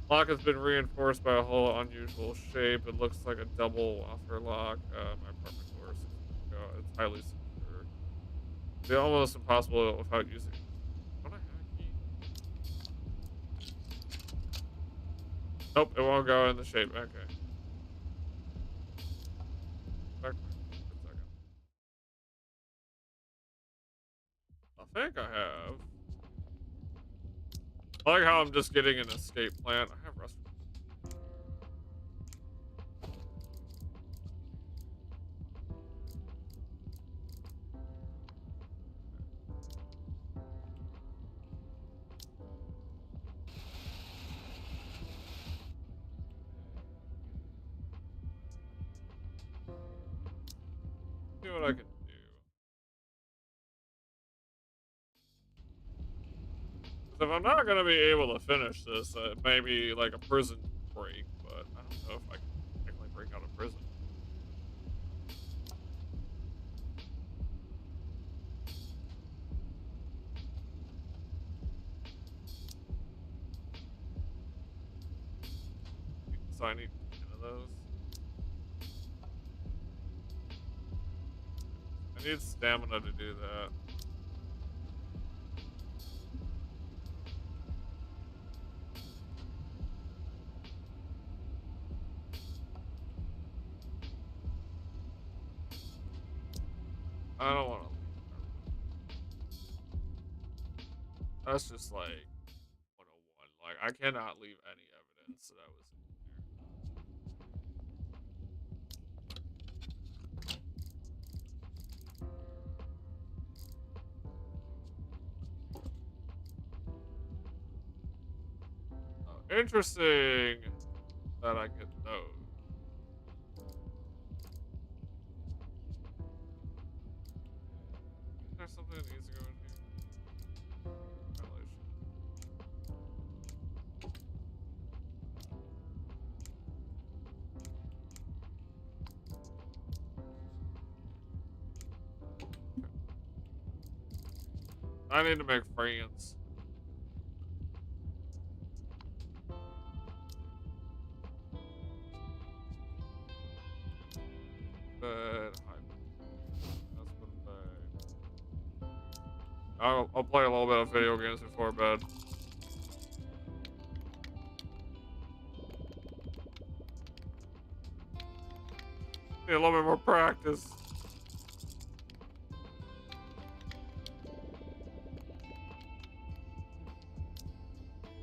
Lock has been reinforced by a whole unusual shape. It looks like a double waffer lock. My apartment door 6 months ago. It's highly secure. It'd be almost impossible without using. Don't I have a key? Nope, it won't go in the shape. Okay. Back for a second. I think I have. I like how I'm just getting an escape plan. I have rust. See what I can do. Because if I'm not gonna be able to finish this, maybe like a prison break, but I don't know if I can technically break out of prison. So I need 10 of those. I need stamina to do that. I don't want to. That's just like 101. Like I cannot leave any evidence that I was in there. Oh, interesting that I get those. Is there something that needs to go in here? Violation. I need to make friends. But that's what I'll play a little bit of video games before bed. Need a little bit more practice.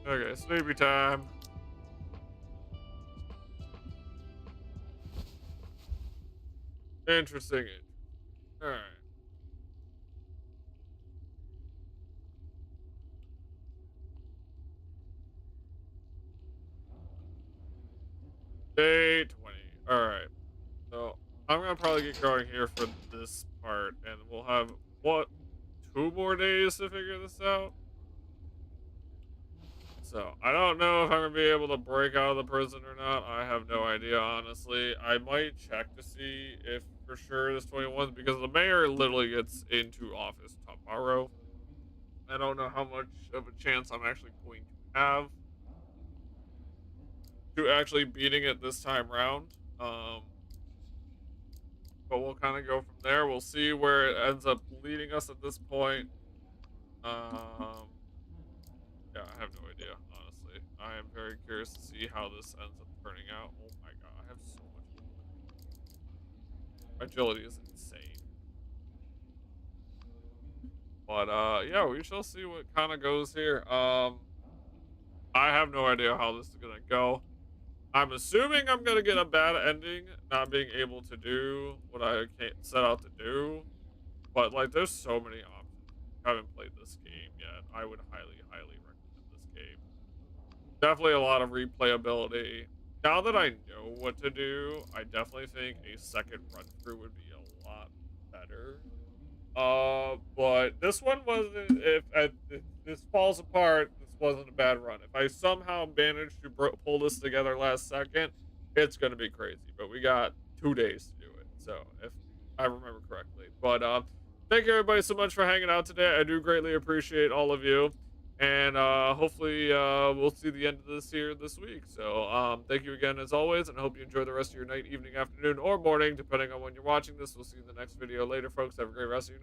Okay, sleepy time. Interesting. All right. Day 20. All right. So I'm gonna probably get going here for this part, and we'll have what 2 more days to figure this out. So I don't know if I'm gonna be able to break out of the prison or not. I have no idea, honestly. I might check to see if for sure this 21 because the mayor literally gets into office tomorrow. I don't know how much of a chance I'm actually going to have to actually beating it this time round. Um, but we'll kind of go from there. We'll see where it ends up leading us at this point. Um, yeah, I have no idea, honestly. I am very curious to see how this ends up turning out. Oh my god, I have so much. My agility is insane. But yeah, we shall see what kind of goes here. I have no idea how this is gonna go. I'm assuming I'm gonna get a bad ending, not being able to do what I set out to do. But like, there's so many options. If you haven't played this game yet, I would highly, highly recommend this game. Definitely a lot of replayability. Now that I know what to do, I definitely think a second run through would be a lot better. But this one wasn't. If this falls apart, this wasn't a bad run. If I somehow managed to pull this together last second, it's gonna be crazy. But we got 2 days to do it, so if I remember correctly. But thank you everybody so much for hanging out today. I do greatly appreciate all of you, and hopefully we'll see the end of this here this week. So thank you again as always, and I hope you enjoy the rest of your night, evening, afternoon, or morning, depending on when you're watching this. We'll see you in the next video later, folks. Have a great rest of your night.